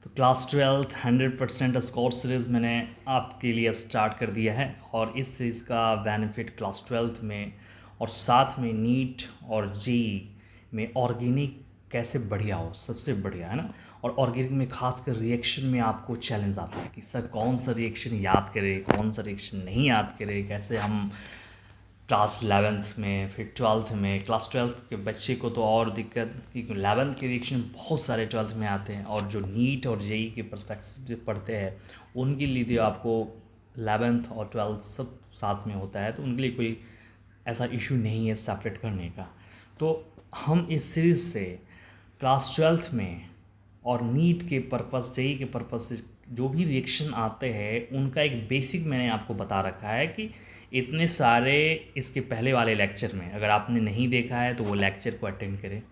तो class 12th 100% score series मैंने आपके लिए स्टार्ट कर दिया है और इस सीरीज़ का बेनिफिट क्लास 12th में और साथ में नीट और जेई में ऑर्गेनिक कैसे बढ़िया हो, सबसे बढ़िया है ना। और ऑर्गेनिक में खासकर रिएक्शन में आपको चैलेंज आता है कि सर कौन सा रिएक्शन याद करे, कौन सा रिएक्शन नहीं याद करे, कैसे हम क्लास 11th में फिर 12th में। क्लास 12th के बच्चे को तो और दिक्कत, क्योंकि 11th के रिएक्शन बहुत सारे 12th में आते हैं और जो नीट और जेई के परस्पेक्टिव से पढ़ते हैं उनके लिए तो आपको 11th और 12th सब साथ में होता है, तो उनके लिए कोई ऐसा इशू नहीं है सेपरेट करने का। तो हम इस सीरीज़ से क्लास 12th में और नीट के पर्पस, जेई के पर्पस से जो भी रिएक्शन आते हैं उनका एक बेसिक मैंने आपको बता रखा है कि इतने सारे। इसके पहले वाले लेक्चर में अगर आपने नहीं देखा है तो वो लेक्चर को अटेंड करें,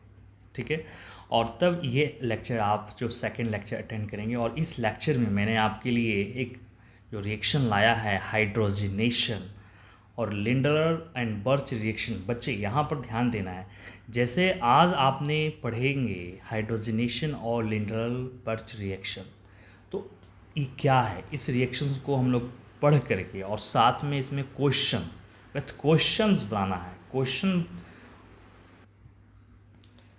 ठीक है। और तब ये लेक्चर आप जो सेकंड लेक्चर अटेंड करेंगे, और इस लेक्चर में मैंने आपके लिए एक जो रिएक्शन लाया है हाइड्रोजनेशन और लिंडलर एंड बर्च रिएक्शन। बच्चे यहाँ पर ध्यान देना है, जैसे आज आपने पढ़ेंगे हाइड्रोजनेशन और लिंडलर बर्च रिएक्शन, तो ये क्या है, इस रिएक्शंस को हम लोग पढ़ करके और साथ में इसमें क्वेश्चन विथ क्वेश्चंस बनाना है। क्वेश्चन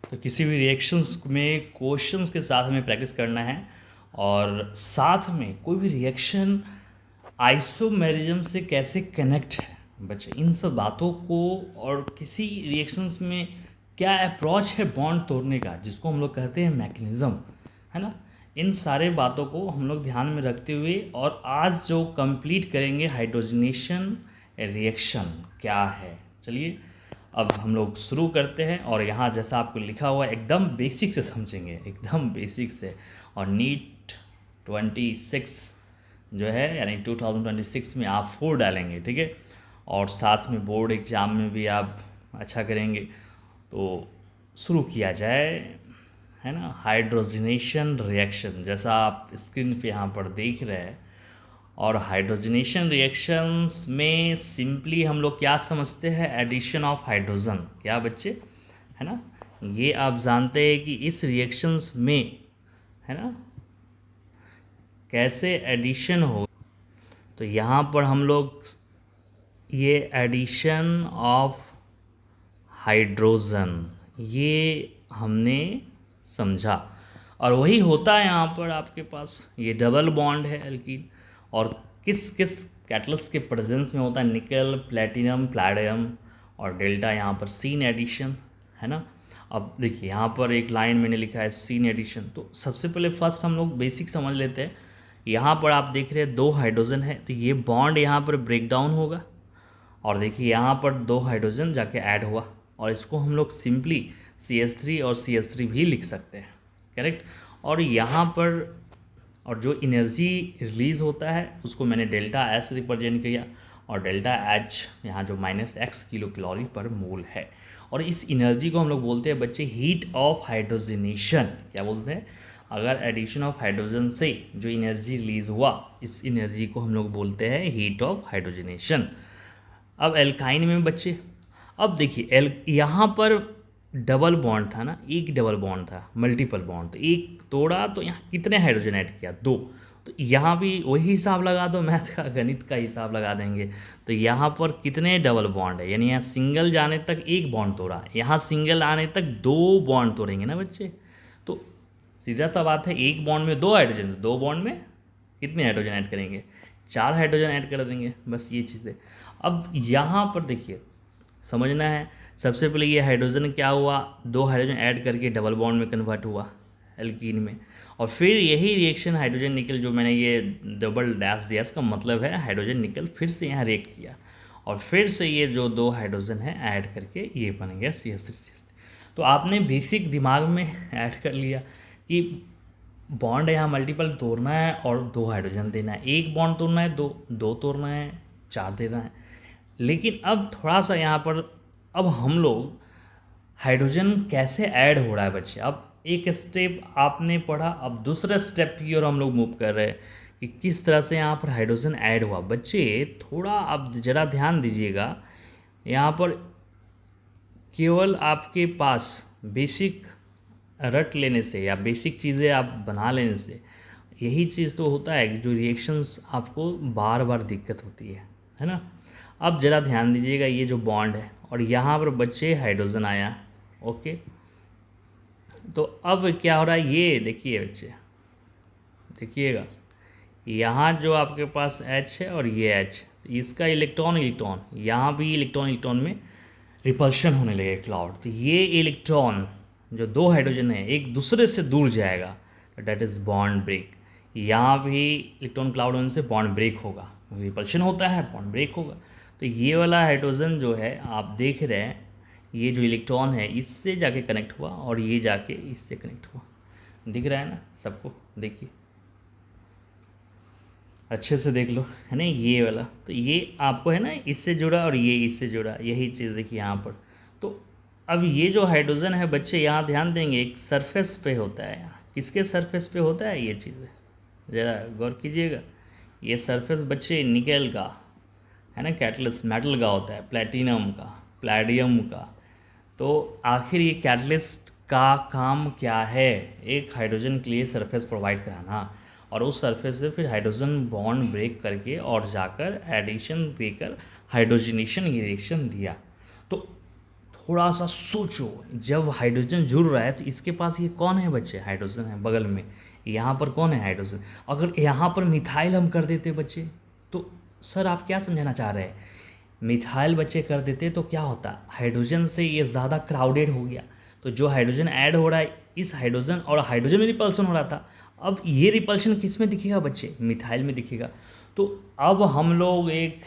तो किसी भी रिएक्शंस में क्वेश्चंस के साथ हमें प्रैक्टिस करना है, और साथ में कोई भी रिएक्शन आइसोमेरिज्म से कैसे कनेक्ट है बच्चे, इन सब बातों को, और किसी रिएक्शंस में क्या अप्रोच है बॉन्ड तोड़ने का जिसको हम लोग कहते हैं मैकेनिज़्म, है ना। इन सारे बातों को हम लोग ध्यान में रखते हुए और आज जो कंप्लीट करेंगे हाइड्रोजनेशन रिएक्शन क्या है। चलिए अब हम लोग शुरू करते हैं, और यहाँ जैसा आपको लिखा हुआ है एकदम बेसिक से समझेंगे, एकदम बेसिक से। और नीट 26 जो है यानी 2026 में आप 4 डालेंगे, ठीक है। और साथ में बोर्ड एग्ज़ाम में भी आप अच्छा करेंगे। तो शुरू किया जाए, है ना। हाइड्रोजनेशन रिएक्शन जैसा आप स्क्रीन पे यहाँ पर देख रहे हैं, और हाइड्रोजनेशन रिएक्शंस में सिंपली हम लोग क्या समझते हैं, एडिशन ऑफ हाइड्रोजन। क्या बच्चे, है ना, ये आप जानते हैं कि इस रिएक्शंस में, है ना, कैसे एडिशन हो। तो यहाँ पर हम लोग ये एडिशन ऑफ हाइड्रोजन ये हमने समझा, और वही होता है यहाँ पर आपके पास ये डबल बॉन्ड है एल्कीन, और किस किस कैटलिस्ट के प्रेजेंस में होता है, निकल, प्लेटिनम, प्लैटिनम और डेल्टा, यहाँ पर सीन एडिशन, है ना। अब देखिए यहाँ पर एक लाइन मैंने लिखा है सीन एडिशन। तो सबसे पहले फर्स्ट हम लोग बेसिक समझ लेते हैं। यहाँ पर आप देख रहे हैं 2 हाइड्रोजन है, तो ये बॉन्ड यहाँ पर ब्रेक डाउन होगा, और देखिए यहाँ पर 2 हाइड्रोजन जाके ऐड हुआ, और इसको हम लोग सिंपली CH3 और CH3 भी लिख सकते हैं, करेक्ट। और यहाँ पर और जो एनर्जी रिलीज़ होता है उसको मैंने डेल्टा एस रिप्रेजेंट किया, और डेल्टा एच यहाँ जो -x किलो कैलोरी पर मोल है। और इस एनर्जी को हम लोग बोलते हैं बच्चे हीट ऑफ हाइड्रोजनेशन। क्या बोलते हैं, अगर एडिशन ऑफ हाइड्रोजन से जो एनर्जी रिलीज़ हुआ इस एनर्जी को हम लोग बोलते हैं हीट ऑफ हाइड्रोजनेशन। अब एल्काइन में बच्चे, अब देखिए एल यहाँ पर डबल बॉन्ड था ना, एक डबल बॉन्ड था, मल्टीपल बॉन्ड, तो एक तोड़ा तो यहाँ कितने हाइड्रोजन ऐड किया, 2। तो यहाँ भी वही हिसाब लगा दो, मैथ का गणित का हिसाब लगा देंगे। तो यहाँ पर कितने डबल बॉन्ड है, यानी यहाँ सिंगल जाने तक एक बॉन्ड तोड़ा, यहाँ सिंगल आने तक 2 बॉन्ड तोड़ेंगे ना बच्चे। तो सीधा सा बात है, एक बॉन्ड में 2 हाइड्रोजन, 2 बॉन्ड में कितने हाइड्रोजन ऐड करेंगे, 4 हाइड्रोजन ऐड कर देंगे, बस ये चीज़ है। अब यहाँ पर देखिए समझना है, सबसे पहले ये हाइड्रोजन क्या हुआ, 2 हाइड्रोजन ऐड करके डबल बॉन्ड में कन्वर्ट हुआ एल्कीन में, और फिर यही रिएक्शन हाइड्रोजन निकल जो मैंने ये डबल डैश दिया, इसका मतलब है हाइड्रोजन निकल फिर से यहाँ रिएक्ट किया, और फिर से ये जो 2 हाइड्रोजन है ऐड करके ये बन गया CH3। तो आपने बेसिक दिमाग में ऐड कर लिया कि बॉन्ड यहाँ मल्टीपल तोड़ना है और 2 हाइड्रोजन देना है, एक बॉन्ड तोड़ना है, 2 तोड़ना है, 4 देना है। लेकिन अब थोड़ा सा यहाँ पर अब हम लोग हाइड्रोजन कैसे ऐड हो रहा है बच्चे, अब एक स्टेप आपने पढ़ा, अब दूसरा स्टेप की ओर हम लोग मूव कर रहे हैं कि किस तरह से यहाँ पर हाइड्रोजन ऐड हुआ। बच्चे थोड़ा आप ज़रा ध्यान दीजिएगा, यहाँ पर केवल आपके पास बेसिक रट लेने से या बेसिक चीज़ें आप बना लेने से यही चीज़ तो होता है कि जो रिएक्शंस आपको बार बार दिक्कत होती है ना। अब ज़रा ध्यान दीजिएगा, ये जो बॉन्ड है और यहाँ पर बच्चे हाइड्रोजन आया, ओके। तो अब क्या हो रहा है, ये देखिए बच्चे, देखिएगा यहाँ जो आपके पास H है और ये H, इसका इलेक्ट्रॉन इलेक्ट्रॉन यहाँ भी इलेक्ट्रॉन इलेक्ट्रॉन में रिपल्शन होने लगे क्लाउड। तो ये इलेक्ट्रॉन जो दो हाइड्रोजन है एक दूसरे से दूर जाएगा, डेट इज़ बॉन्ड ब्रेक। यहाँ भी इलेक्ट्रॉन क्लाउड होने से बॉन्ड ब्रेक होगा, रिपल्शन होता है बॉन्ड ब्रेक होगा। तो ये वाला हाइड्रोजन जो है आप देख रहे हैं, ये जो इलेक्ट्रॉन है इससे जाके कनेक्ट हुआ और ये जाके इससे कनेक्ट हुआ, दिख रहा है ना सबको, देखिए अच्छे से देख लो, है ना ये वाला। तो ये आपको है ना इससे जुड़ा और ये इससे जुड़ा, यही चीज़ देखिए यहाँ पर। तो अब ये जो हाइड्रोजन है बच्चे यहाँ ध्यान देंगे एक सरफेस पे होता है, यहाँ किसके सरफेस पे होता है ये चीज़, ज़रा गौर कीजिएगा। ये सरफेस बच्चे निकेल का है ना, कैटलिस्ट मेटल का होता है, प्लेटिनम का, प्लैडियम का। तो आखिर ये कैटलिस्ट का काम क्या है, एक हाइड्रोजन के लिए सरफेस प्रोवाइड कराना और उस सरफेस से फिर हाइड्रोजन बॉन्ड ब्रेक करके और जाकर एडिशन देकर हाइड्रोजनेशन रिएक्शन दिया। तो थोड़ा सा सोचो, जब हाइड्रोजन जुड़ रहा है तो इसके पास ये कौन है बच्चे, हाइड्रोजन है बगल में, यहाँ पर कौन है हाइड्रोजन। अगर यहाँ पर मिथाइल हम कर देते बच्चे, तो सर आप क्या समझाना चाह रहे हैं, मिथाइल बच्चे कर देते तो क्या होता, हाइड्रोजन से ये ज़्यादा क्राउडेड हो गया। तो जो हाइड्रोजन ऐड हो रहा है इस हाइड्रोजन और हाइड्रोजन में रिपल्सन हो रहा था, अब ये रिपल्शन किस में दिखेगा बच्चे, मिथाइल में दिखेगा। तो अब हम लोग एक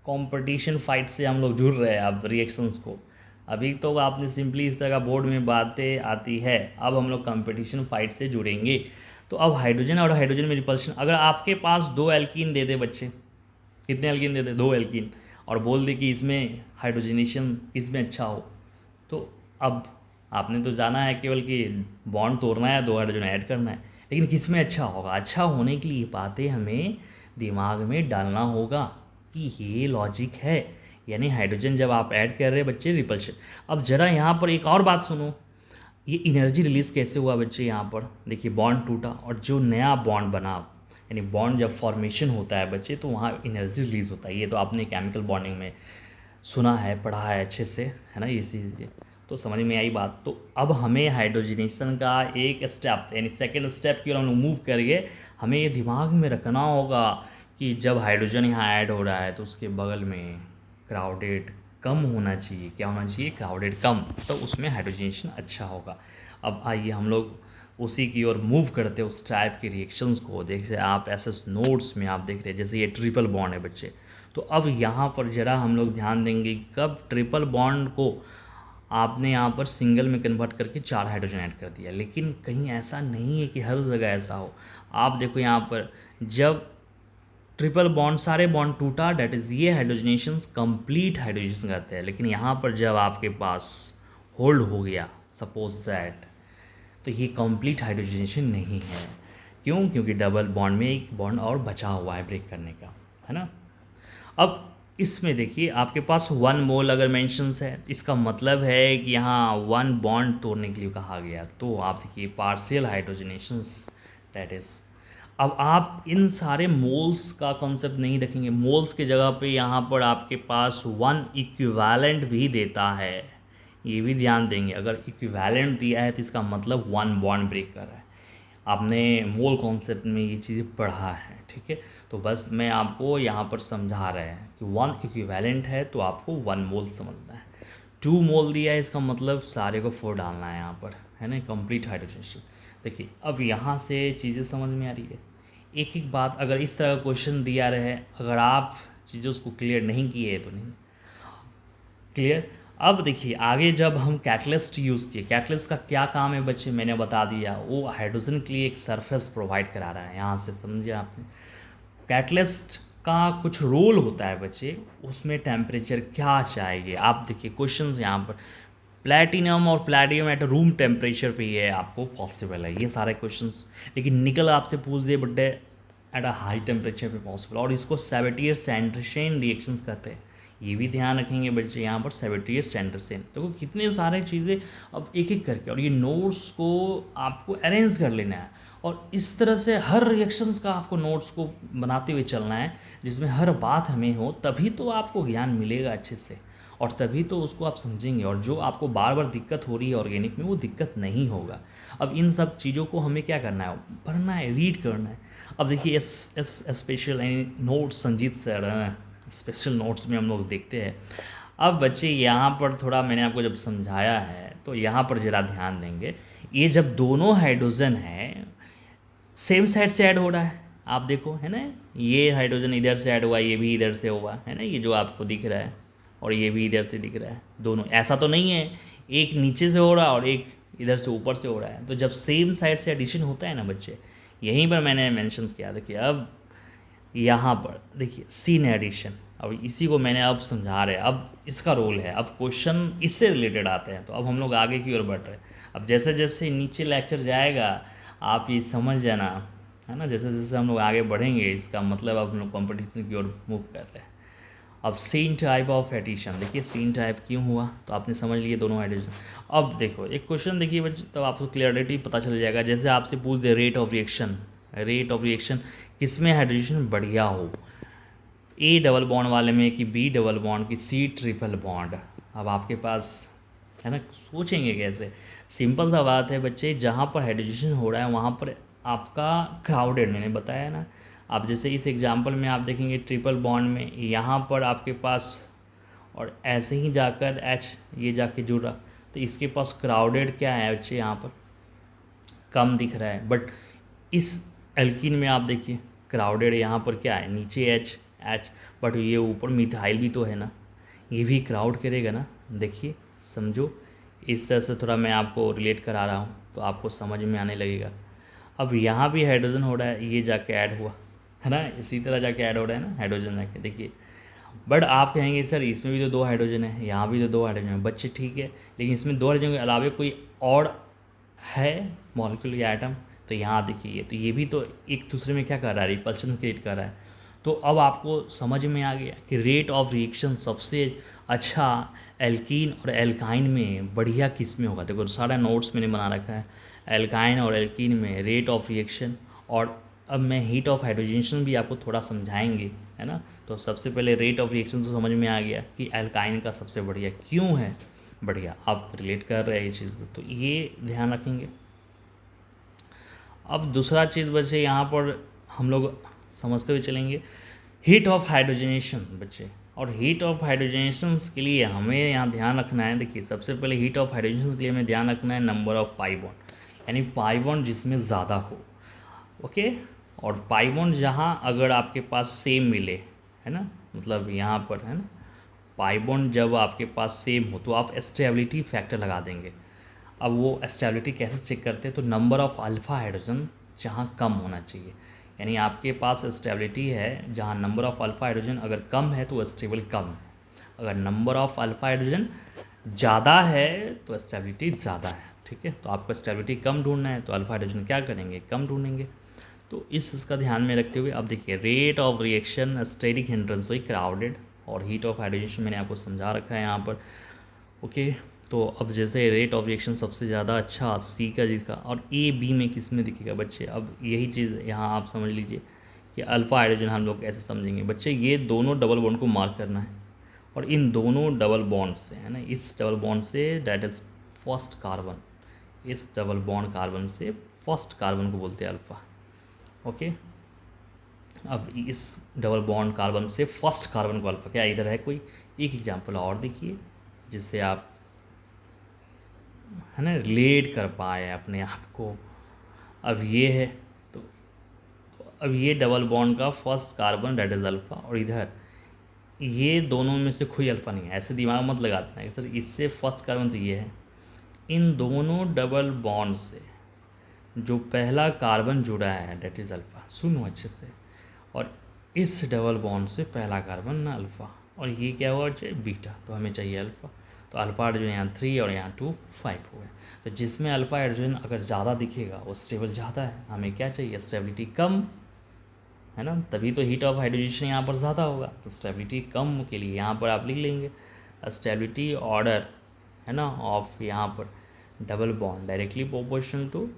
कंपटीशन फाइट से हम लोग जुड़ रहे हैं अब रिएक्शंस को। अभी तो आपने सिंपली इस तरह का बोर्ड में बातें आती है, अब हम लोग कंपटीशन फाइट से जुड़ेंगे। तो अब हाइड्रोजन और हाइड्रोजन में रिपल्शन, अगर आपके पास दो एल्कीन दे दे बच्चे, कितने एल्कीन दे दे, दो एल्कीन, और बोल दे कि इसमें हाइड्रोजनेशन इसमें अच्छा हो, तो अब आपने तो जाना है केवल कि बॉन्ड तोड़ना है, दो हाइड्रोजन ऐड करना है, लेकिन किस में अच्छा होगा। अच्छा होने के लिए बातें हमें दिमाग में डालना होगा कि ये लॉजिक है, यानी हाइड्रोजन जब आप ऐड कर रहे हैं बच्चे रिपल्शन। अब ज़रा यहाँ पर एक और बात सुनो, ये एनर्जी रिलीज़ कैसे हुआ बच्चे, यहाँ पर देखिए बॉन्ड टूटा और जो नया बॉन्ड बना, यानी बॉन्ड जब फॉर्मेशन होता है बच्चे तो वहाँ एनर्जी रिलीज़ होता है। ये तो आपने केमिकल बॉन्डिंग में सुना है, पढ़ा है अच्छे से, है ना ये चीज़, तो समझ में आई बात। तो अब हमें हाइड्रोजनेशन का एक स्टेप यानी सेकेंड स्टेप की ओर हम मूव करिए, हमें ये दिमाग में रखना होगा कि जब हाइड्रोजन यहाँ ऐड हो रहा है तो उसके बगल में क्राउडेड कम होना चाहिए, क्या होना चाहिए, क्राउडेड कम, तो उसमें हाइड्रोजनेशन अच्छा होगा। अब आइए हम लोग उसी की ओर मूव करते हैं, उस टाइप के रिएक्शंस को। जैसे आप ऐसे नोट्स में आप देख रहे हैं, जैसे ये ट्रिपल बॉन्ड है बच्चे, तो अब यहाँ पर ज़रा हम लोग ध्यान देंगे कब ट्रिपल बॉन्ड को आपने यहाँ पर सिंगल में कन्वर्ट करके 4 हाइड्रोजन ऐड कर दिया, लेकिन कहीं ऐसा नहीं है कि हर जगह ऐसा हो। आप देखो यहाँ पर जब ट्रिपल बॉन्ड सारे बॉन्ड टूटा, डेट इज़ ये हाइड्रोजनेशन कंप्लीट हाइड्रोजनेशन कहते हैं। लेकिन यहाँ पर जब आपके पास होल्ड हो गया सपोज दैट, तो ये कंप्लीट हाइड्रोजनेशन नहीं है। क्यों, क्योंकि डबल बॉन्ड में एक बॉन्ड और बचा हुआ है ब्रेक करने का, है ना। अब इसमें देखिए आपके पास 1 मोल अगर मेंशंस है, इसका मतलब है कि यहाँ 1 बॉन्ड तोड़ने के लिए कहा गया। तो आप देखिए पार्शियल हाइड्रोजनेशंस, दैट इज़। अब आप इन सारे मोल्स का कॉन्सेप्ट नहीं रखेंगे, मोल्स की जगह पे यहाँ पर आपके पास 1 इक्विवेलेंट भी देता है, ये भी ध्यान देंगे। अगर इक्विवेलेंट दिया है तो इसका मतलब 1 बॉन्ड ब्रेक कर रहा है। आपने मोल कॉन्सेप्ट में ये चीज़ें पढ़ा है, ठीक है। तो बस मैं आपको यहाँ पर समझा रहे हैं कि 1 इक्विवेलेंट है तो आपको 1 मोल समझना है। 2 मोल दिया है इसका मतलब सारे को 4 डालना है यहाँ पर, है ना, कंप्लीट हाइड्रोजनेशन। देखिए अब यहाँ से चीज़ें समझ में आ रही है। एक एक बात अगर इस तरह का क्वेश्चन दिया रहे, अगर आप चीज़ों उसको क्लियर नहीं किए तो नहीं क्लियर। अब देखिए आगे जब हम कैटलिस्ट यूज़ किए, कैटलिस्ट का क्या काम है बच्चे मैंने बता दिया, वो हाइड्रोजन के लिए एक सरफेस प्रोवाइड करा रहा है। यहाँ से समझिए आपने, कैटलिस्ट का कुछ रोल होता है बच्चे, उसमें टेम्परेचर क्या चाहिए। आप देखिए क्वेश्चन यहाँ पर प्लैटिनम और प्लैटिनम एट रूम टेम्परेचर पे ये आपको पॉसिबल है, ये सारे क्वेश्चंस। लेकिन निकल आपसे पूछ दे but at a high temperature पे पॉसिबल, और इसको सैवेटियर सैंडर्शेन रिएक्शंस कहते हैं। ये भी ध्यान रखेंगे बच्चे यहाँ पर सेवेट्रियस सेंटर से। देखो कितने सारे चीज़ें अब एक एक करके, और ये नोट्स को आपको अरेंज कर लेना है और इस तरह से हर रिएक्शंस का आपको नोट्स को बनाते हुए चलना है जिसमें हर बात हमें हो, तभी तो आपको ज्ञान मिलेगा अच्छे से और तभी तो उसको आप समझेंगे, और जो आपको बार बार दिक्कत हो रही है ऑर्गेनिक में वो दिक्कत नहीं होगा। अब इन सब चीज़ों को हमें क्या करना है, पढ़ना है, रीड करना है। अब देखिए special notes Sanjeet sir special notes में हम लोग देखते हैं। अब बच्चे यहाँ पर थोड़ा मैंने आपको जब समझाया है तो यहाँ पर ज़रा ध्यान देंगे, ये जब दोनों हाइड्रोजन हैं सेम साइड से ऐड हो रहा है, आप देखो है ना, ये हाइड्रोजन इधर से ऐड हुआ, ये भी इधर से हुआ है ना, ये जो आपको दिख रहा है, और ये भी इधर से दिख रहा है, दोनों ऐसा तो नहीं है एक नीचे से हो रहा है और एक इधर से ऊपर से हो रहा है। तो जब सेम साइड से एडिशन होता है ना बच्चे, यहीं पर मैंने मेंशन किया। देखिए अब यहाँ पर देखिए सीन एडिशन, अब इसी को मैंने अब समझा रहे हैं, अब इसका रोल है, अब क्वेश्चन इससे रिलेटेड आते हैं। तो अब हम लोग आगे की ओर बढ़ रहे हैं। अब जैसे जैसे नीचे लेक्चर जाएगा आप ये समझ जाना, है ना, जैसे जैसे हम लोग आगे बढ़ेंगे इसका मतलब अब हम लोग कॉम्पिटिशन की ओर मूव कर रहे हैं। अब सीन टाइप ऑफ एडिशन, देखिए सीन टाइप क्यों हुआ तो आपने समझ लिए दोनों हाइड्रोजन। अब देखो एक क्वेश्चन देखिए बच्चे, तब आपको क्लियरिटी पता चल जाएगा। जैसे आपसे पूछ दे रेट ऑफ रिएक्शन किसमें हाइड्रोजन बढ़िया हो, ए डबल बॉन्ड वाले में कि बी डबल बॉन्ड की सी ट्रिपल बॉन्ड। अब आपके पास है ना, सोचेंगे कैसे, सिंपल सा बात है बच्चे, जहाँ पर हाइड्रोजन हो रहा है वहाँ पर आपका क्राउडेड, मैंने बताया ना। आप जैसे इस एग्जांपल में आप देखेंगे ट्रिपल बॉन्ड में यहाँ पर आपके पास, और ऐसे ही जाकर एच ये जाके जुड़ रहा, तो इसके पास क्राउडेड क्या है बच्चे, यहाँ पर कम दिख रहा है। बट इस एल्कीन में आप देखिए क्राउडेड यहाँ पर क्या है, नीचे एच एच, बट ये ऊपर मिथाइल भी तो है ना, ये भी क्राउड करेगा ना। देखिए समझो, इस तरह से थोड़ा मैं आपको रिलेट करा रहा हूँ तो आपको समझ में आने लगेगा। अब यहाँ भी हाइड्रोजन हो रहा है, ये जाके ऐड हुआ है ना, इसी तरह जाके ऐड हो रहा है ना हाइड्रोजन जाके, देखिए। बट आप कहेंगे सर इसमें भी तो दो हाइड्रोजन है, यहाँ भी तो दो हाइड्रोजन है, बच्चे ठीक है, लेकिन इसमें दो हाइड्रोजन के अलावा कोई और है मॉलिक्यूल या एटम, तो यहाँ देखिए तो ये भी तो एक दूसरे में क्या कर रहा है, रिपल्शन क्रिएट कर रहा है। तो अब आपको समझ में आ गया कि रेट ऑफ रिएक्शन सबसे अच्छा एल्कीन और एल्काइन में बढ़िया किस में होगा। देखो सारा नोट्स मैंने बना रखा है, एल्काइन और एल्कीन में रेट ऑफ रिएक्शन, और अब मैं हीट ऑफ हाइड्रोजनेशन भी आपको थोड़ा समझाएंगे, है ना। तो सबसे पहले रेट ऑफ रिएक्शन तो समझ में आ गया कि एल्काइन का सबसे बढ़िया क्यों है, बढ़िया आप रिलेट कर रहे हैं ये चीज़, तो ये ध्यान रखेंगे। अब दूसरा चीज़ बच्चे यहाँ पर हम लोग समझते हुए चलेंगे, हीट ऑफ हाइड्रोजनेशन बच्चे। और हीट ऑफ हाइड्रोजनेशन के लिए हमें यहाँ ध्यान रखना है, देखिए सबसे पहले हीट ऑफ हाइड्रोजनेशन के लिए हमें ध्यान रखना है नंबर ऑफ पाई बॉन्ड, यानी पाई बॉन्ड जिसमें ज़्यादा हो, ओके। और पाई बॉन्ड जहाँ अगर आपके पास सेम मिले, है ना, मतलब यहाँ पर है ना, पाई बॉन्ड जब आपके पास सेम हो तो आप स्टेबिलिटी फैक्टर लगा देंगे। अब वो स्टेबिलिटी कैसे चेक करते हैं, तो नंबर ऑफ़ अल्फ़ा हाइड्रोजन जहाँ कम होना चाहिए, यानी आपके पास स्टेबिलिटी है जहाँ नंबर ऑफ़ अल्फ़ा हाइड्रोजन अगर कम है तो स्टेबल कम है, अगर नंबर ऑफ़ अल्फ़ा हाइड्रोजन ज़्यादा है तो स्टेबिलिटी ज़्यादा है, ठीक है। तो आपको स्टेबिलिटी कम ढूंढना है तो अल्फ़ा हाइड्रोजन क्या करेंगे, कम ढूंढेंगे। तो इसका ध्यान में रखते हुए अब देखिए rate of reaction steric hindrance हुई क्राउडेड, और हीट ऑफ हाइड्रोजनेशन मैंने आपको समझा रखा है यहाँ पर, ओके। तो अब जैसे रेट ऑफ रिएक्शन सबसे ज़्यादा अच्छा सी का जिसका, और ए बी में किस में दिखेगा बच्चे, अब यही चीज़ यहाँ आप समझ लीजिए कि अल्फ़ा हाइड्रोजन हम लोग कैसे समझेंगे बच्चे, ये दोनों डबल बॉन्ड को मार्क करना है, और इन दोनों डबल बॉन्ड से, है ना, इस double bond say that is first carbon, इस डबल बॉन्ड कार्बन से फर्स्ट कार्बन को बोलते हैं अल्फ़ा, ओके। अब इस डबल बॉन्ड कार्बन से फर्स्ट कार्बन को अल्फ़ा, क्या इधर है कोई एक एग्जांपल और देखिए जिससे आप, है ना, रिलेट कर पाए अपने आप को। अब ये है तो अब ये डबल बॉन्ड का first carbon that is alpha, और इधर ये दोनों में से कोई अल्फ़ा नहीं है, ऐसे दिमाग मत लगा देना कि सर इससे फर्स्ट कार्बन तो ये है। इन दोनों डबल बॉन्ड से जो पहला कार्बन जुड़ा है डैट इज़ अल्फ़ा, सुनो अच्छे से, और इस डबल बॉन्ड से पहला कार्बन ना अल्फ़ा, और ये क्या हुआ चाहिए बीटा, तो हमें चाहिए अल्फ़ा। तो अल्फ़ा हाइड्रोजन यहाँ 3 और यहाँ 2 5 हो गए। तो जिसमें अल्फ़ा हाइड्रोजन अगर ज़्यादा दिखेगा वो स्टेबल ज़्यादा है, हमें क्या चाहिए स्टेबिलिटी कम, है ना, तभी तो हीट ऑफ हाइड्रोजन यहाँ पर ज़्यादा होगा। तो स्टेबिलिटी कम के लिए यहाँ पर आप लिख लेंगे स्टेबिलिटी ऑर्डर, है ना, ऑफ यहाँ पर double bond directly proportional to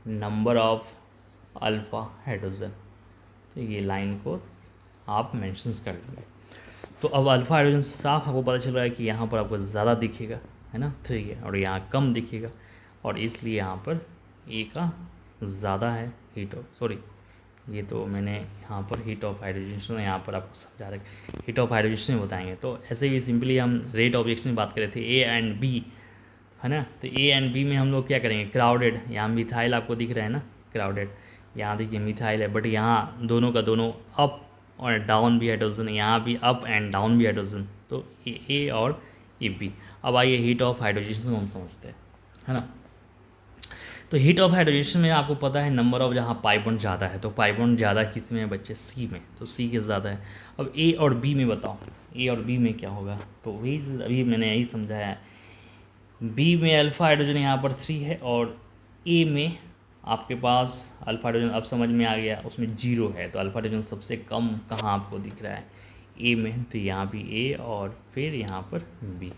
number of alpha hydrogen. तो ये लाइन को आप मेंशंस कर लेंगे। तो अब अल्फ़ा हाइड्रोजन साफ आपको पता चल रहा है कि यहाँ पर आपको ज़्यादा दिखेगा, है ना 3 है, और यहाँ कम दिखेगा, और इसलिए यहाँ पर ए का ज़्यादा है हीट ऑफ, सॉरी ये तो मैंने यहाँ पर हीट ऑफ हाइड्रोजन यहाँ पर आपको समझा रहे हीट ऑफ हाइड्रोजन बताएंगे। तो ऐसे भी सिंपली हम रेट ऑफ रिएक्शन की बात कर रहे थे ए एंड बी, है ना। तो ए एंड बी में हम लोग क्या करेंगे, क्राउडेड, यहाँ मिथाइल आपको दिख रहा है ना क्राउडेड, यहाँ देखिए मिथाइल है, बट यहाँ दोनों का दोनों अप और डाउन भी हाइड्रोजन, यहाँ भी अप एंड डाउन भी हाइड्रोजन, तो ये ए और ये बी। अब आइए हीट ऑफ हाइड्रोजन को हम समझते हैं, है ना। तो हीट ऑफ हाइड्रोजन में आपको पता है नंबर ऑफ जहाँ पाई बॉन्ड ज़्यादा है, तो पाई बॉन्ड ज़्यादा किस में है बच्चे, सी में, तो सी के ज़्यादा है। अब ए और बी में बताओ, ए और बी में क्या होगा, तो वही अभी मैंने यही समझाया है। बी में अल्फ़ा हाइड्रोजन यहाँ पर 3 है, और ए में आपके पास अल्फ़ा हाइड्रोजन अब समझ में आ गया, उसमें 0 है। तो अल्फ़ा हाइड्रोजन सबसे कम कहाँ आपको दिख रहा है, ए में, तो यहाँ भी ए और फिर यहाँ पर बी।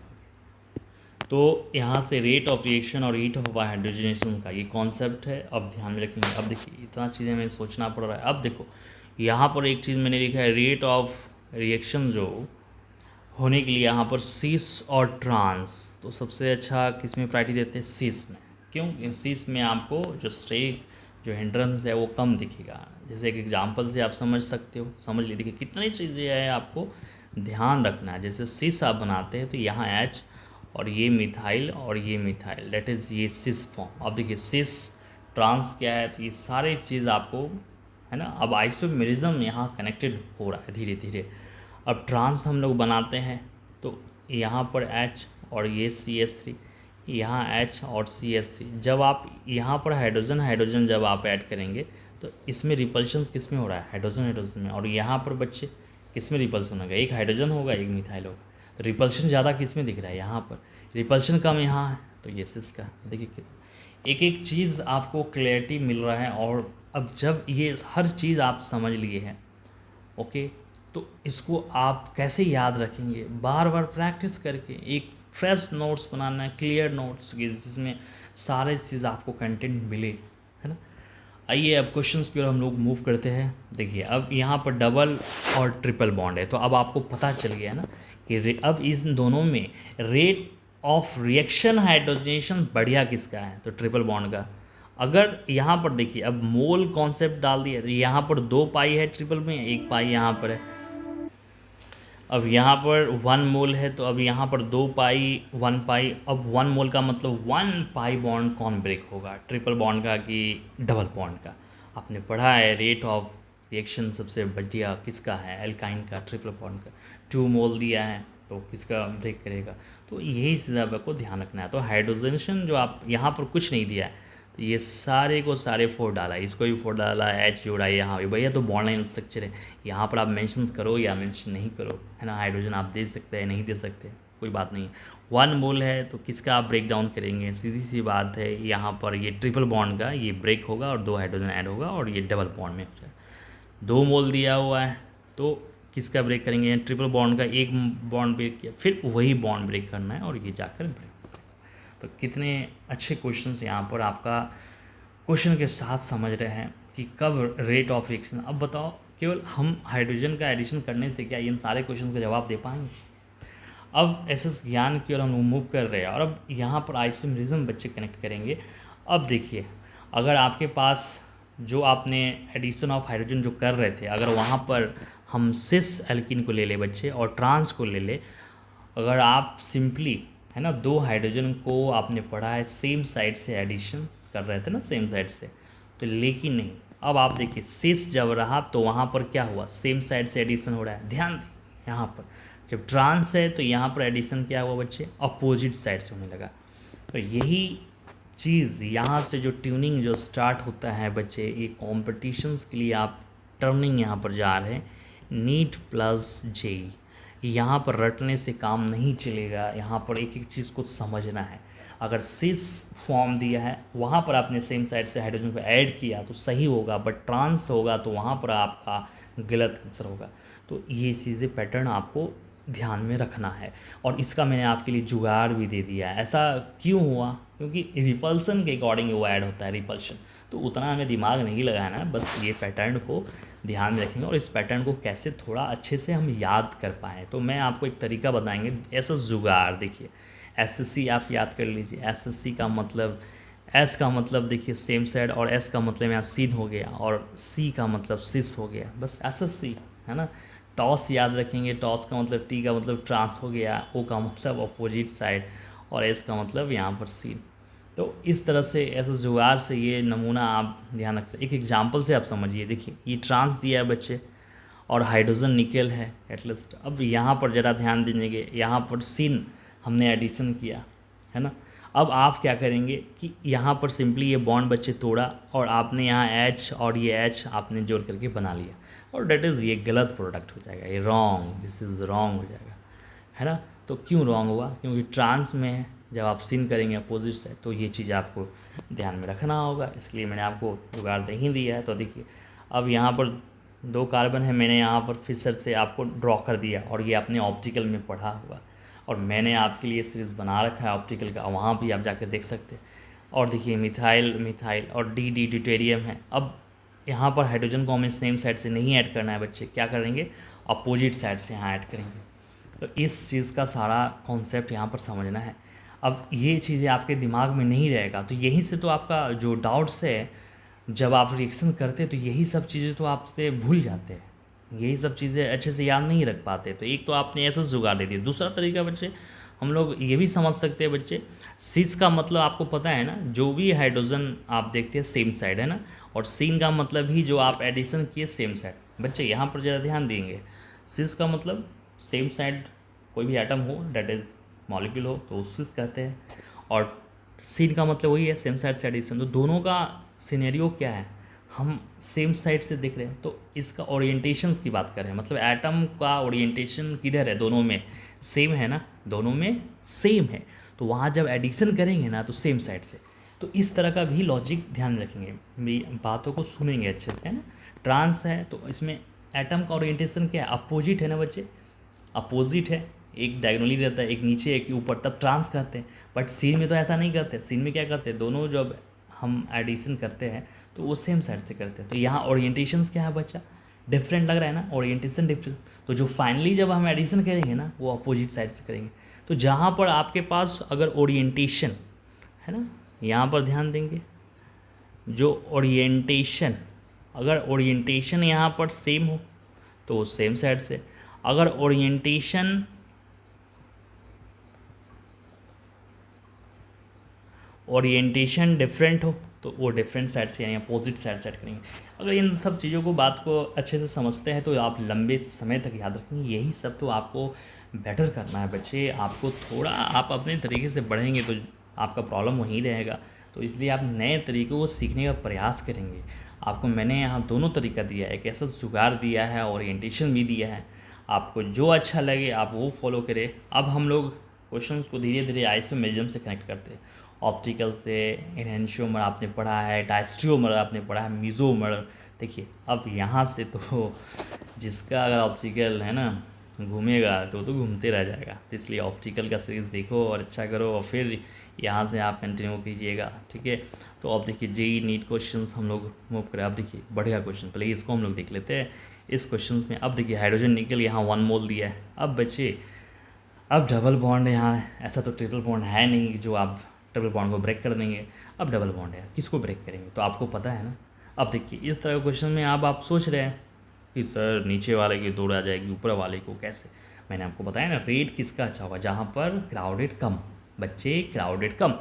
तो यहाँ से रेट ऑफ रिएक्शन और हीट ऑफ हाइड्रोजनेशन का ये कॉन्सेप्ट है, अब ध्यान में रखेंगे। अब देखिए इतना चीज़ें हमें सोचना पड़ रहा है। अब देखो यहाँ पर एक चीज़ मैंने लिखा है, रेट ऑफ रिएक्शन जो होने के लिए यहाँ पर सिस और ट्रांस, तो सबसे अच्छा किस में प्रायोरिटी देते हैं, सिस में। क्यों, सिस में आपको जो स्ट्रेट जो हिंड्रेंस है वो कम दिखेगा। जैसे एक एग्जांपल से आप समझ सकते हो, समझ लीजिए कि कितनी चीज़ें हैं आपको ध्यान रखना है। जैसे सिस आप बनाते हैं तो यहाँ एच और ये मिथाइल और ये मिथाइल, दैट इज़ ये सिस फॉर्म। अब देखिए सिस ट्रांस क्या है, तो ये सारे चीज़ आपको, है ना। अब आइसोमेरिज्म यहाँ कनेक्टेड हो रहा है धीरे धीरे। अब ट्रांस हम लोग बनाते हैं तो यहाँ पर H और ये CH3, यहाँ H और CH3। जब आप यहाँ पर हाइड्रोजन जब आप ऐड करेंगे तो इसमें रिपल्शन किस में हो रहा है, हाइड्रोजन में, और यहाँ पर बच्चे किस में रिपल्सन होगा, एक हाइड्रोजन होगा एक मिथाइल होगा। तो रिपल्शन ज़्यादा किस में दिख रहा है, यहाँ पर, रिपल्शन कम यहाँ है, तो ये सिस का। देखिए एक एक चीज़ आपको क्लैरिटी मिल रहा है। और अब जब ये हर चीज़ आप समझ लिए हैं, ओके, तो इसको आप कैसे याद रखेंगे, बार बार प्रैक्टिस करके एक फ्रेश नोट्स बनाना है, क्लियर नोट्स जिसमें सारे चीज़ आपको कंटेंट मिले, है ना। आइए अब क्वेश्चंस की ओर हम लोग मूव करते हैं। देखिए अब यहाँ पर डबल और ट्रिपल बॉन्ड है, तो अब आपको पता चल गया ना कि अब इस दोनों में रेट ऑफ रिएक्शन हाइड्रोजनेशन बढ़िया किसका है, तो ट्रिपल बॉन्ड का। अगर यहाँ पर देखिए अब मोल कॉन्सेप्ट डाल दिया, तो यहाँ पर 2 पाई है ट्रिपल में, 1 पाई यहाँ पर है। अब यहाँ पर 1 मोल है, तो अब यहाँ पर 2 पाई 1 पाई। अब 1 मोल का मतलब 1 पाई बॉन्ड कौन ब्रेक होगा, ट्रिपल बॉन्ड का कि डबल बॉन्ड का। आपने पढ़ा है रेट ऑफ रिएक्शन सबसे बढ़िया किसका है, एल्काइन का, ट्रिपल बॉन्ड का। 2 मोल दिया है तो किसका ब्रेक करेगा, तो यही चीज़ आपको ध्यान रखना है। तो हाइड्रोजनेशन जो आप यहाँ पर कुछ नहीं दिया है, तो ये सारे को सारे 4 डाला है, इसको भी 4 डाला है, एच जोड़ा है यहाँ भी, भैया तो बॉन्ड लाइन स्ट्रक्चर है। यहाँ पर आप मेंशन करो या मेंशन नहीं करो, है ना। हाइड्रोजन आप दे सकते हैं, नहीं दे सकते, कोई बात नहीं। 1 मोल है तो किसका आप ब्रेक डाउन करेंगे, सीधी सी बात है, यहाँ पर ये ट्रिपल बॉन्ड का ये ब्रेक होगा और 2 हाइड्रोजन ऐड होगा और ये डबल बॉन्ड में हो जाएगा। 2 मोल दिया हुआ है तो किसका ब्रेक करेंगे, ट्रिपल बॉन्ड का, एक बॉन्ड ब्रेक किया, फिर वही बॉन्ड ब्रेक करना है और ये जाकर ब्रेक। तो कितने अच्छे क्वेश्चंस यहाँ पर आपका क्वेश्चन के साथ समझ रहे हैं कि कब रेट ऑफ रिएक्शन। अब बताओ केवल हम हाइड्रोजन का एडिशन करने से क्या इन सारे क्वेश्चन का जवाब दे पाएंगे। अब एसएस ज्ञान की ओर हम मूव कर रहे हैं, और अब यहाँ पर आइसोमेरिज्म बच्चे कनेक्ट करेंगे। अब देखिए अगर आपके पास जो आपने एडिशन ऑफ हाइड्रोजन जो कर रहे थे, अगर वहाँ पर हम सिस एल्किन को ले ले बच्चे और ट्रांस को ले ले, अगर आप सिंपली, है ना, 2 हाइड्रोजन को आपने पढ़ा है सेम साइड से एडिशन कर रहे थे ना, सेम साइड से, तो लेकिन नहीं। अब आप देखिए सिस जब रहा तो वहाँ पर क्या हुआ, सेम साइड से एडिशन हो रहा है, ध्यान दें। यहाँ पर जब ट्रांस है तो यहाँ पर एडिशन क्या हुआ बच्चे, अपोजिट साइड से होने लगा। तो यही चीज़ यहाँ से जो ट्यूनिंग जो स्टार्ट होता है बच्चे, ये कॉम्पिटिशन्स के लिए आप टर्निंग यहाँ पर जा रहे हैं, नीट प्लस जेई। यहाँ पर रटने से काम नहीं चलेगा, यहाँ पर एक एक चीज़ को समझना है। अगर सिस फॉर्म दिया है वहाँ पर आपने सेम साइड से हाइड्रोजन को ऐड किया तो सही होगा, बट ट्रांस होगा तो वहाँ पर आपका गलत आंसर होगा। तो ये चीज़ें पैटर्न आपको ध्यान में रखना है। और इसका मैंने आपके लिए जुगाड़ भी दे दिया है। ऐसा क्यों हुआ? क्योंकि रिपल्सन के अकॉर्डिंग वो ऐड होता है, रिपल्शन। तो उतना हमें दिमाग नहीं लगाना है, बस ये पैटर्न को ध्यान में रखेंगे और इस पैटर्न को कैसे थोड़ा अच्छे से हम याद कर पाएँ। तो मैं आपको एक तरीका बताएंगे, ऐसा जुगाड़। देखिए एसएससी आप याद कर लीजिए। एसएससी का मतलब, एस का मतलब देखिए सेम साइड, और एस का मतलब यहाँ सीन हो गया, और सी का मतलब सिस हो गया, बस एसएससी है ना। टॉस याद रखेंगे, टॉस का मतलब टी का मतलब ट्रांस हो गया, ओ का मतलब अपोजिट साइड, और एस का मतलब यहाँ पर सीन। तो इस तरह से ऐसे जुगाड़ से ये नमूना आप ध्यान रख सकते। एक एग्जांपल से आप समझिए। देखिए ये ट्रांस दिया है बच्चे और हाइड्रोजन निकल है एटलीस्ट। अब यहाँ पर ज़रा ध्यान दीजिए, यहाँ पर सीन हमने एडिशन किया है ना। अब आप क्या करेंगे कि यहाँ पर सिंपली ये बॉन्ड बच्चे तोड़ा और आपने यहाँ एच और ये एच आपने जोड़ करके बना लिया, और डेट इज़ ये गलत प्रोडक्ट हो जाएगा, ये रॉन्ग, दिस इज़ रॉन्ग हो जाएगा, है ना। तो क्यों रॉन्ग हुआ? क्योंकि ट्रांस में है, जब आप सिन करेंगे अपोजिट से, तो ये चीज़ आपको ध्यान में रखना होगा। इसलिए मैंने आपको जुगाड़ दे ही दिया है। तो देखिए अब यहाँ पर 2 कार्बन है, मैंने यहाँ पर फिशर से आपको ड्रॉ कर दिया, और ये आपने ऑप्टिकल में पढ़ा हुआ, और मैंने आपके लिए सीरीज़ बना रखा है ऑप्टिकल का, वहाँ भी आप जाकर देख सकते हैं। और देखिए मिथाइल मिथाइल और डी डी ड्यूटेरियम है। अब यहाँ पर हाइड्रोजन को हमें सेम साइड से नहीं ऐड करना है बच्चे, क्या करेंगे? अपोजिट साइड से यहाँ ऐड करेंगे। तो इस चीज़ का सारा कॉन्सेप्ट यहाँ पर समझना है। अब ये चीज़ें आपके दिमाग में नहीं रहेगा, तो यहीं से तो आपका जो डाउट्स है, जब आप रिएक्शन करते हैं तो यही सब चीज़ें तो आपसे भूल जाते हैं, यही सब चीज़ें अच्छे से याद नहीं रख पाते। तो एक तो आपने ऐसा जुगाड़ दे दिया। दूसरा तरीका बच्चे, हम लोग ये भी समझ सकते हैं बच्चे, सिस का मतलब आपको पता है ना, जो भी हाइड्रोजन आप देखते हैं सेम साइड है ना, और सीन का मतलब ही जो आप एडिशन किए सेम साइड। बच्चे यहाँ पर ज़रा ध्यान देंगे, सिस का मतलब सेम साइड, कोई भी एटम हो डेट इज़ मॉलिक्यूल हो तो सिस कहते हैं, और सीन का मतलब वही है सेम साइड से एडिशन। तो दोनों का सिनेरियो क्या है? हम सेम साइड से दिख रहे हैं, तो इसका ओरिएंटेशंस की बात करें, मतलब एटम का ओरिएंटेशन किधर है? दोनों में सेम है ना, दोनों में सेम है, तो वहाँ जब एडिशन करेंगे ना तो सेम साइड से। तो इस तरह का भी लॉजिक ध्यान रखेंगे, मेरी बातों को सुनेंगे अच्छे से, है ना। ट्रांस है तो इसमें एटम का ओरिएंटेशन क्या है? अपोजिट है ना बच्चे, अपोजिट है, एक डायगोनली रहता है, एक नीचे एक ऊपर, तब ट्रांस कहते हैं। बट सीन में तो ऐसा नहीं करते, सीन में क्या करते हैं? दोनों जब हम एडिशन करते हैं तो वो सेम साइड से करते हैं। तो यहाँ ओरिएंटेशंस क्या है बच्चा? डिफरेंट लग रहा है ना, ओरिएंटेशन डिफरेंट। तो जो फाइनली जब हम एडिशन करेंगे ना वो अपोजिट साइड से करेंगे। तो जहाँ पर आपके पास अगर ओरिएंटेशन है ना, यहाँ पर ध्यान देंगे, जो ओरिएंटेशन, अगर ओरिएंटेशन यहाँ पर सेम हो तो वो सेम साइड से, अगर ओरिएंटेशन डिफरेंट हो तो वो डिफरेंट साइड से यानी अपोजिट साइड सेट करेंगे। अगर इन सब चीज़ों को, बात को अच्छे से समझते हैं तो आप लंबे समय तक याद रखेंगे। यही सब तो आपको बेटर करना है बच्चे। आपको थोड़ा आप अपने तरीके से बढ़ेंगे तो आपका प्रॉब्लम वहीं रहेगा। तो इसलिए आप नए तरीक़ों को सीखने का प्रयास करेंगे। आपको मैंने यहाँ दोनों तरीका दिया है, एक ऐसा जुगाड़ दिया है, ओरिएंटेशन भी दिया है। आपको जो अच्छा लगे आप वो फॉलो करें। अब हम लोग क्वेश्चंस को धीरे धीरे आइसोमेरिज्म से कनेक्ट करते हैं, ऑप्टिकल से। एनहेंशियोमर आपने पढ़ा है, डायस्ट्रियोमर आपने पढ़ा है, मीज़ोमर। देखिए अब यहाँ से तो जिसका अगर ऑप्टिकल है ना घूमेगा तो घूमते रह जाएगा। तो इसलिए ऑप्टिकल का सीरीज़ देखो और अच्छा करो, और फिर यहाँ से आप कंटिन्यू कीजिएगा, ठीक है। तो अब देखिए जेई नीट क्वेश्चंस हम लोग मूव करें। अब देखिए बढ़िया क्वेश्चन, पहले इसको हम लोग देख लेते हैं। इस क्वेश्चन में अब देखिए हाइड्रोजन निकल यहाँ 1 मोल दिया है। अब बच्चे अब डबल बॉन्ड यहाँ, ऐसा तो ट्रिपल बॉन्ड है नहीं जो आप ट्रिपल बॉन्ड को ब्रेक कर देंगे। अब डबल बॉन्ड है, किसको ब्रेक करेंगे? तो आपको पता है ना। अब देखिए इस तरह के क्वेश्चन में आप सोच रहे हैं कि सर नीचे वाले की दौड़ आ जाएगी, ऊपर वाले को कैसे? मैंने आपको बताया ना, रेट किसका अच्छा होगा? जहाँ पर क्राउडेड कम, बच्चे क्राउडेड कम।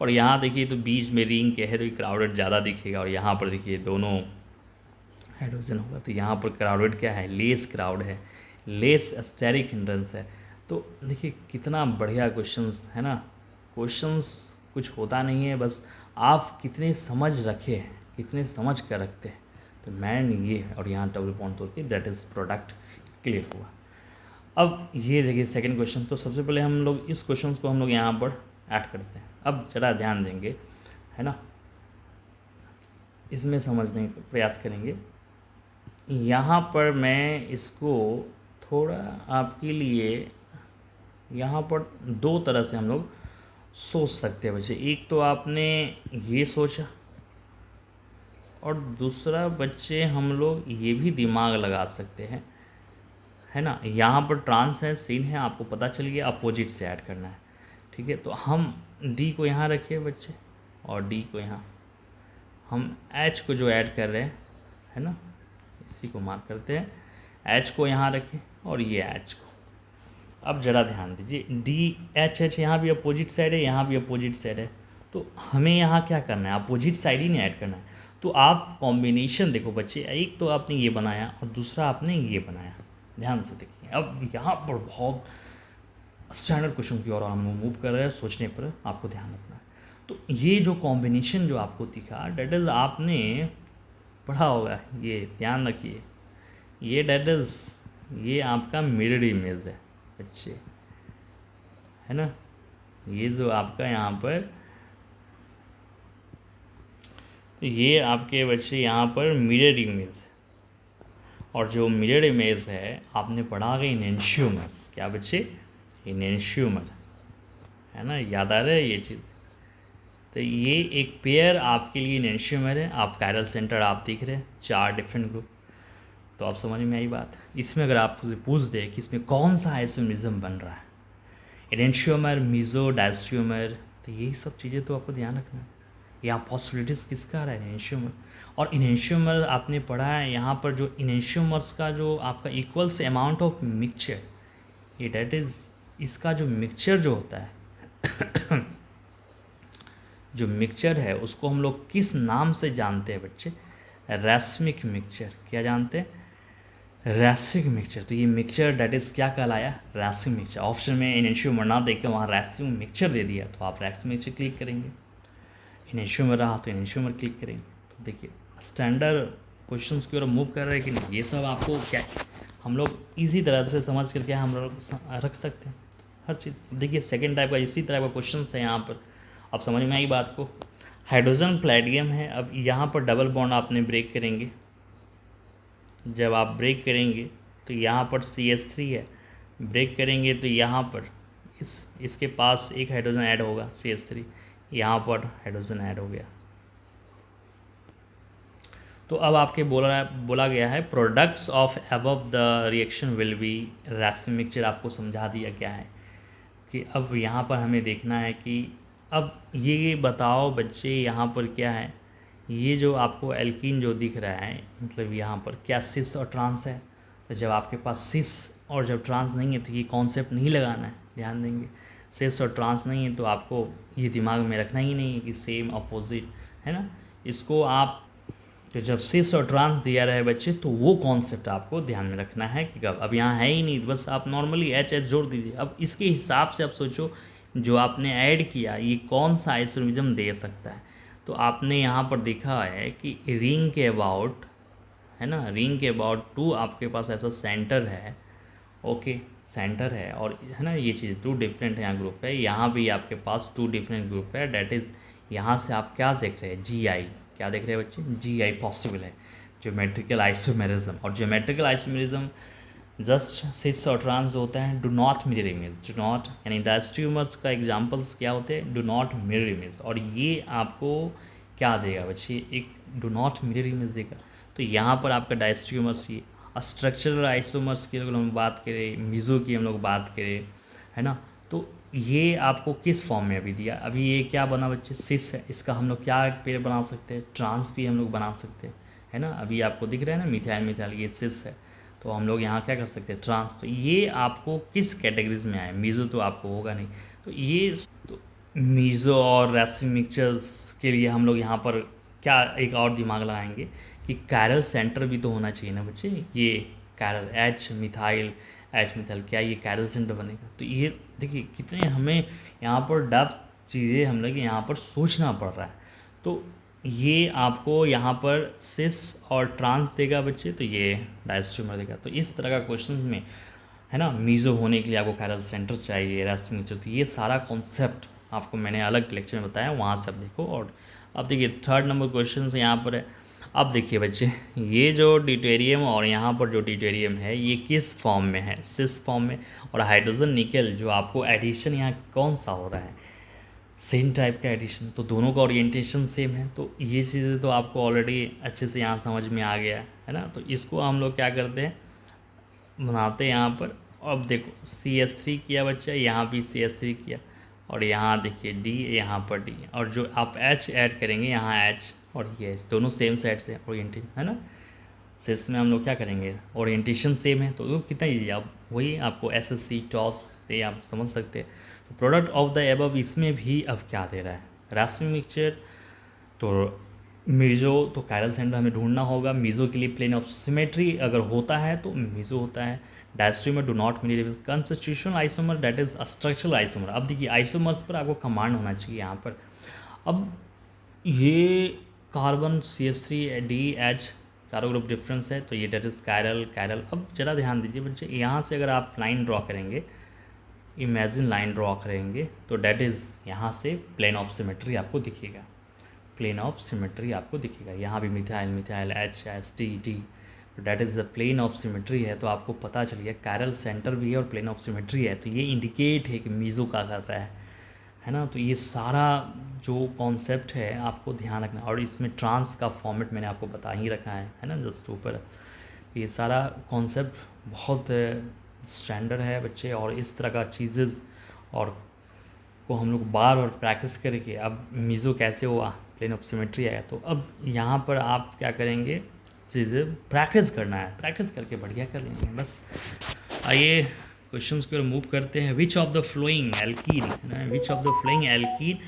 और यहाँ देखिए तो बीच में रिंग के है तो क्राउडेड ज़्यादा दिखेगा, और यहाँ पर देखिए दोनों हाइड्रोजन होगा तो यहाँ पर क्राउडेड क्या है? लेस क्राउड है, लेस स्टेरिक हिंड्रेंस है। तो देखिए कितना बढ़िया क्वेश्चंस है ना। क्वेश्चंस कुछ होता नहीं है, बस आप कितने समझ रखे हैं, कितने समझ कर रखते हैं। तो मैन ये है, और यहाँ डबल बॉन्ड तोड़ के दैट इज़ प्रोडक्ट क्लियर हुआ। अब ये देखिए सेकंड क्वेश्चन। तो सबसे पहले हम लोग इस क्वेश्चन को हम लोग यहाँ पर ऐड करते हैं। अब ज़रा ध्यान देंगे, है ना, इसमें समझने का प्रयास करेंगे। यहाँ पर मैं इसको थोड़ा आपके लिए यहाँ पर दो तरह से हम लोग सोच सकते हैं बच्चे। एक तो आपने ये सोचा, और दूसरा बच्चे हम लोग ये भी दिमाग लगा सकते हैं, है ना। यहाँ पर ट्रांस है, सीन है, आपको पता चल गया, अपोजिट से ऐड करना है, ठीक है। तो हम डी को यहाँ रखे बच्चे, और डी को यहाँ, हम एच को जो ऐड कर रहे हैं, है ना, इसी को मार्क करते हैं, एच को यहाँ रखें और ये एच को। अब ज़रा ध्यान दीजिए, डी एच एच यहाँ भी अपोजिट साइड है, यहाँ भी अपोजिट साइड है, तो हमें यहाँ क्या करना है, अपोजिट साइड ही नहीं ऐड करना है। तो आप कॉम्बिनेशन देखो बच्चे, एक तो आपने ये बनाया और दूसरा आपने ये बनाया, ध्यान से देखिए। अब यहाँ पर बहुत स्टैंडर्ड क्वेश्चन की ओर हम मूव कर रहे हैं, सोचने पर आपको ध्यान रखना है। तो ये जो कॉम्बिनेशन जो आपको दिखा, डेट इज़ आपने पढ़ा होगा, ये ध्यान रखिए, ये डेट इज़ ये आपका मिरर इमेज है बच्चे, है ना। ये जो आपका यहाँ पर, तो ये आपके बच्चे यहाँ पर मिरर इमेज है, और जो मिरर इमेज है आपने पढ़ा कि इनेंशियोमर्स, क्या बच्चे, इनेंशियोमर, है ना, याद आ रहा है ये चीज़। तो ये एक पेयर आपके लिए इनेंशियोमर है। आप कायरल सेंटर आप दिख रहे हैं, 4 डिफरेंट ग्रुप, तो आप समझ में आई बात। इसमें अगर आप पूछ दें कि इसमें कौन सा आइसोमेरिज्म बन रहा है, इनेंशियोमर, मीजो, डायस्ट्रियोमर, तो यही सब चीज़ें तो आपको ध्यान रखना है। यहाँ पॉसिबिलिटीज़ किसका आ रहा है, इनेंशियोमर। और इनेंशियोमर आपने पढ़ा है, यहाँ पर जो इनेंशियोमर्स का जो आपका इक्वल्स अमाउंट ऑफ मिक्सचर, ये डेट इज़ इसका जो मिक्सचर जो होता है जो मिक्सचर है उसको हम लोग किस नाम से जानते हैं बच्चे, रैस्मिक मिक्सचर। क्या जानते हैं, रैसिक मिक्सचर। तो ये मिक्सचर डेट इज़ क्या कहलाया, रैसिक मिक्सचर। ऑप्शन में इनेंशियोमर ना देख के वहाँ रैसिक मिक्सचर दे दिया, तो आप रैसिक मिक्सचर क्लिक करेंगे। इनेंशियोमर रहा तो इनेंशियोमर क्लिक करेंगे। तो देखिए स्टैंडर्ड क्वेश्चंस की ओर मूव कर रहे हैं कि नहीं, ये सब आपको क्या हम लोग इजी तरह से समझ करके हम लोग रख सकते हैं हर चीज़। देखिए सेकेंड टाइप का इसी तरह का क्वेश्चन है यहाँ पर, अब समझ में आई बात को। हाइड्रोजन प्लेटियम है, अब यहाँ पर डबल बॉन्ड आपने ब्रेक करेंगे। जब आप ब्रेक करेंगे तो यहाँ पर CH3 है, ब्रेक करेंगे तो यहाँ पर इसके पास एक हाइड्रोजन ऐड होगा CH3, यहाँ पर हाइड्रोजन ऐड हो गया। तो अब आपके बोला गया है products of above the reaction will be racemic mixture. आपको समझा दिया क्या है कि अब यहाँ पर हमें देखना है कि अब ये बताओ बच्चे यहाँ पर क्या है, ये जो आपको एल्कीन जो दिख रहा है, मतलब यहाँ पर क्या सिस और ट्रांस है। तो जब आपके पास सिस और जब ट्रांस नहीं है तो ये कॉन्सेप्ट नहीं लगाना है, ध्यान देंगे। सिस और ट्रांस नहीं है तो आपको ये दिमाग में रखना ही नहीं है कि सेम अपोजिट, है ना। इसको आप तो जब सिस और ट्रांस दिया रहे बच्चे तो वो कॉन्सेप्ट आपको ध्यान में रखना है कि कब, अब यहाँ है ही नहीं, बस आप नॉर्मली एच एच जोड़ दीजिए। अब इसके हिसाब से आप सोचो जो आपने ऐड किया ये कौन सा आइसोमेरिज्म दे सकता है। तो आपने यहाँ पर देखा है कि रिंग के अबाउट, है ना, रिंग के अबाउट 2 आपके पास ऐसा सेंटर है, ओके सेंटर है, और है ना ये चीज़ 2 डिफरेंट यहाँ ग्रुप है, यहाँ भी आपके पास 2 डिफरेंट ग्रुप है। डेट इज़ यहाँ से आप क्या देख रहे हैं, GI, क्या देख रहे हैं बच्चे, GI पॉसिबल है, ज्योमेट्रिकल आइसोमेरिज्म। और ज्योमेट्रिकल आइसोमेरिज्म जस्ट सिस और ट्रांस होता है, do not mirror image, do not, यानी डायस्ट्रियोमर्स का एग्जांपल्स क्या होते हैं, डू नॉट मिरर इमेज। और ये आपको क्या देगा बच्चे, एक डू नॉट मिरर इमेज देगा। तो यहाँ पर आपका डायस्ट्रियोमर्स ये स्ट्रक्चरल आइसोमर्स की अगर हम बात करें, मीज़ो की हम लोग बात करें, है ना, तो ये आपको किस फॉर्म में अभी दिया, अभी ये क्या बना बच्चे, सिस है, इसका हम लोग क्या पेयर बना सकते हैं, ट्रांस भी हम लोग बना सकते हैं, है ना। अभी आपको दिख रहा है ना मिथाइल मिथाइल, ये सिस है, तो हम लोग यहाँ क्या कर सकते हैं, ट्रांस। तो ये आपको किस कैटेगरीज में आए, मीज़ो तो आपको होगा नहीं। तो ये तो मीज़ो और रैसिक मिक्सचर्स के लिए हम लोग यहाँ पर क्या एक और दिमाग लगाएंगे कि कायरल सेंटर भी तो होना चाहिए ना बच्चे। ये कायरल एच मिथाइल क्या ये कायरल सेंटर बनेगा। तो ये देखिए कितने हमें यहाँ पर डेप्थ चीज़ें हम लोग यहाँ पर सोचना पड़ रहा है। तो ये आपको यहाँ पर सिस और ट्रांस देगा बच्चे, तो ये डायस्ट्रियोमर देगा। तो इस तरह का क्वेश्चन में, है ना, मीज़ो होने के लिए आपको कायरल सेंटर चाहिए, रैसिक मिक्सचर, तो ये सारा कॉन्सेप्ट आपको मैंने अलग लेक्चर में बताया, वहाँ से आप देखो। और अब देखिए थर्ड नंबर क्वेश्चन से यहाँ पर है। अब देखिए बच्चे, ये जो ड्यूटेरियम और यहाँ पर जो ड्यूटेरियम है ये किस फॉर्म में है, सिस फॉर्म में। और हाइड्रोजन निकल जो आपको एडिशन यहाँ कौन सा हो रहा है, सेम टाइप का एडिशन, तो दोनों का ओरिएंटेशन सेम है। तो ये चीज़ें तो आपको ऑलरेडी अच्छे से यहाँ समझ में आ गया है ना। तो इसको हम लोग क्या करते हैं, बनाते हैं यहाँ पर। अब देखो CH3 किया बच्चा, यहाँ भी CH3 किया, और यहाँ देखिए D, यहाँ पर D, और जो आप H ऐड करेंगे यहाँ H और ये H दोनों सेम साइड से ओरिएंटेड है ना। सिस में हम लोग क्या करेंगे, ओरिएंटेशन सेम है, तो कितना ईजी, आप वही आपको SSC टॉस से आप समझ सकते हैं। तो प्रोडक्ट ऑफ द एबव इसमें भी अब क्या दे रहा है, रास्मिक मिक्सचर। तो मीज़ो, तो कायरल सेंटर हमें ढूंढना होगा। मीज़ो के लिए प्लेन ऑफ सिमेट्री अगर होता है तो मीज़ो होता है। Diastereomer do not mean it constitutional isomer, that is structural isomer. अब देखिए आइसोमर्स पर आपको कमांड होना चाहिए यहाँ पर। अब ये कार्बन CH3DH चारों ग्रुप डिफरेंस है, तो ये डेट इज कायरल कायरल। अब ज़रा ध्यान दीजिए बच्चे, यहाँ से अगर आप लाइन ड्रॉ करेंगे, इमेजिन लाइन ड्रॉ करेंगे, तो डेट इज़ यहाँ से प्लेन ऑफ सिमेट्री आपको दिखेगा, प्लेन ऑफ सिमेट्री आपको दिखेगा। यहाँ भी मिथाइल मिथाइल HSTD, तो that is the plane of symmetry है। तो आपको पता चलिए कायरल सेंटर भी है और प्लेन ऑफ सिमेट्री है, तो ये इंडिकेट है कि मीज़ो का कर रहा है ना। तो ये सारा जो कॉन्सेप्ट है आपको ध्यान रखना, और इसमें ट्रांस का फॉर्मेट मैंने आपको बता ही रखा है ना जस्ट ऊपर। ये सारा कॉन्सेप्ट बहुत स्टैंडर्ड है बच्चे, और इस तरह का चीज़ें और को हम लोग बार बार प्रैक्टिस करके अब मीज़ो कैसे हुआ, प्लेन ऑफ सिमेट्री आया। तो अब यहाँ पर आप क्या करेंगे, चीज़ें प्रैक्टिस करना है, प्रैक्टिस करके बढ़िया कर लेंगे बस। आइए क्वेश्चंस की ओर मूव करते हैं। Which of the flowing alkene, which of the flowing alkene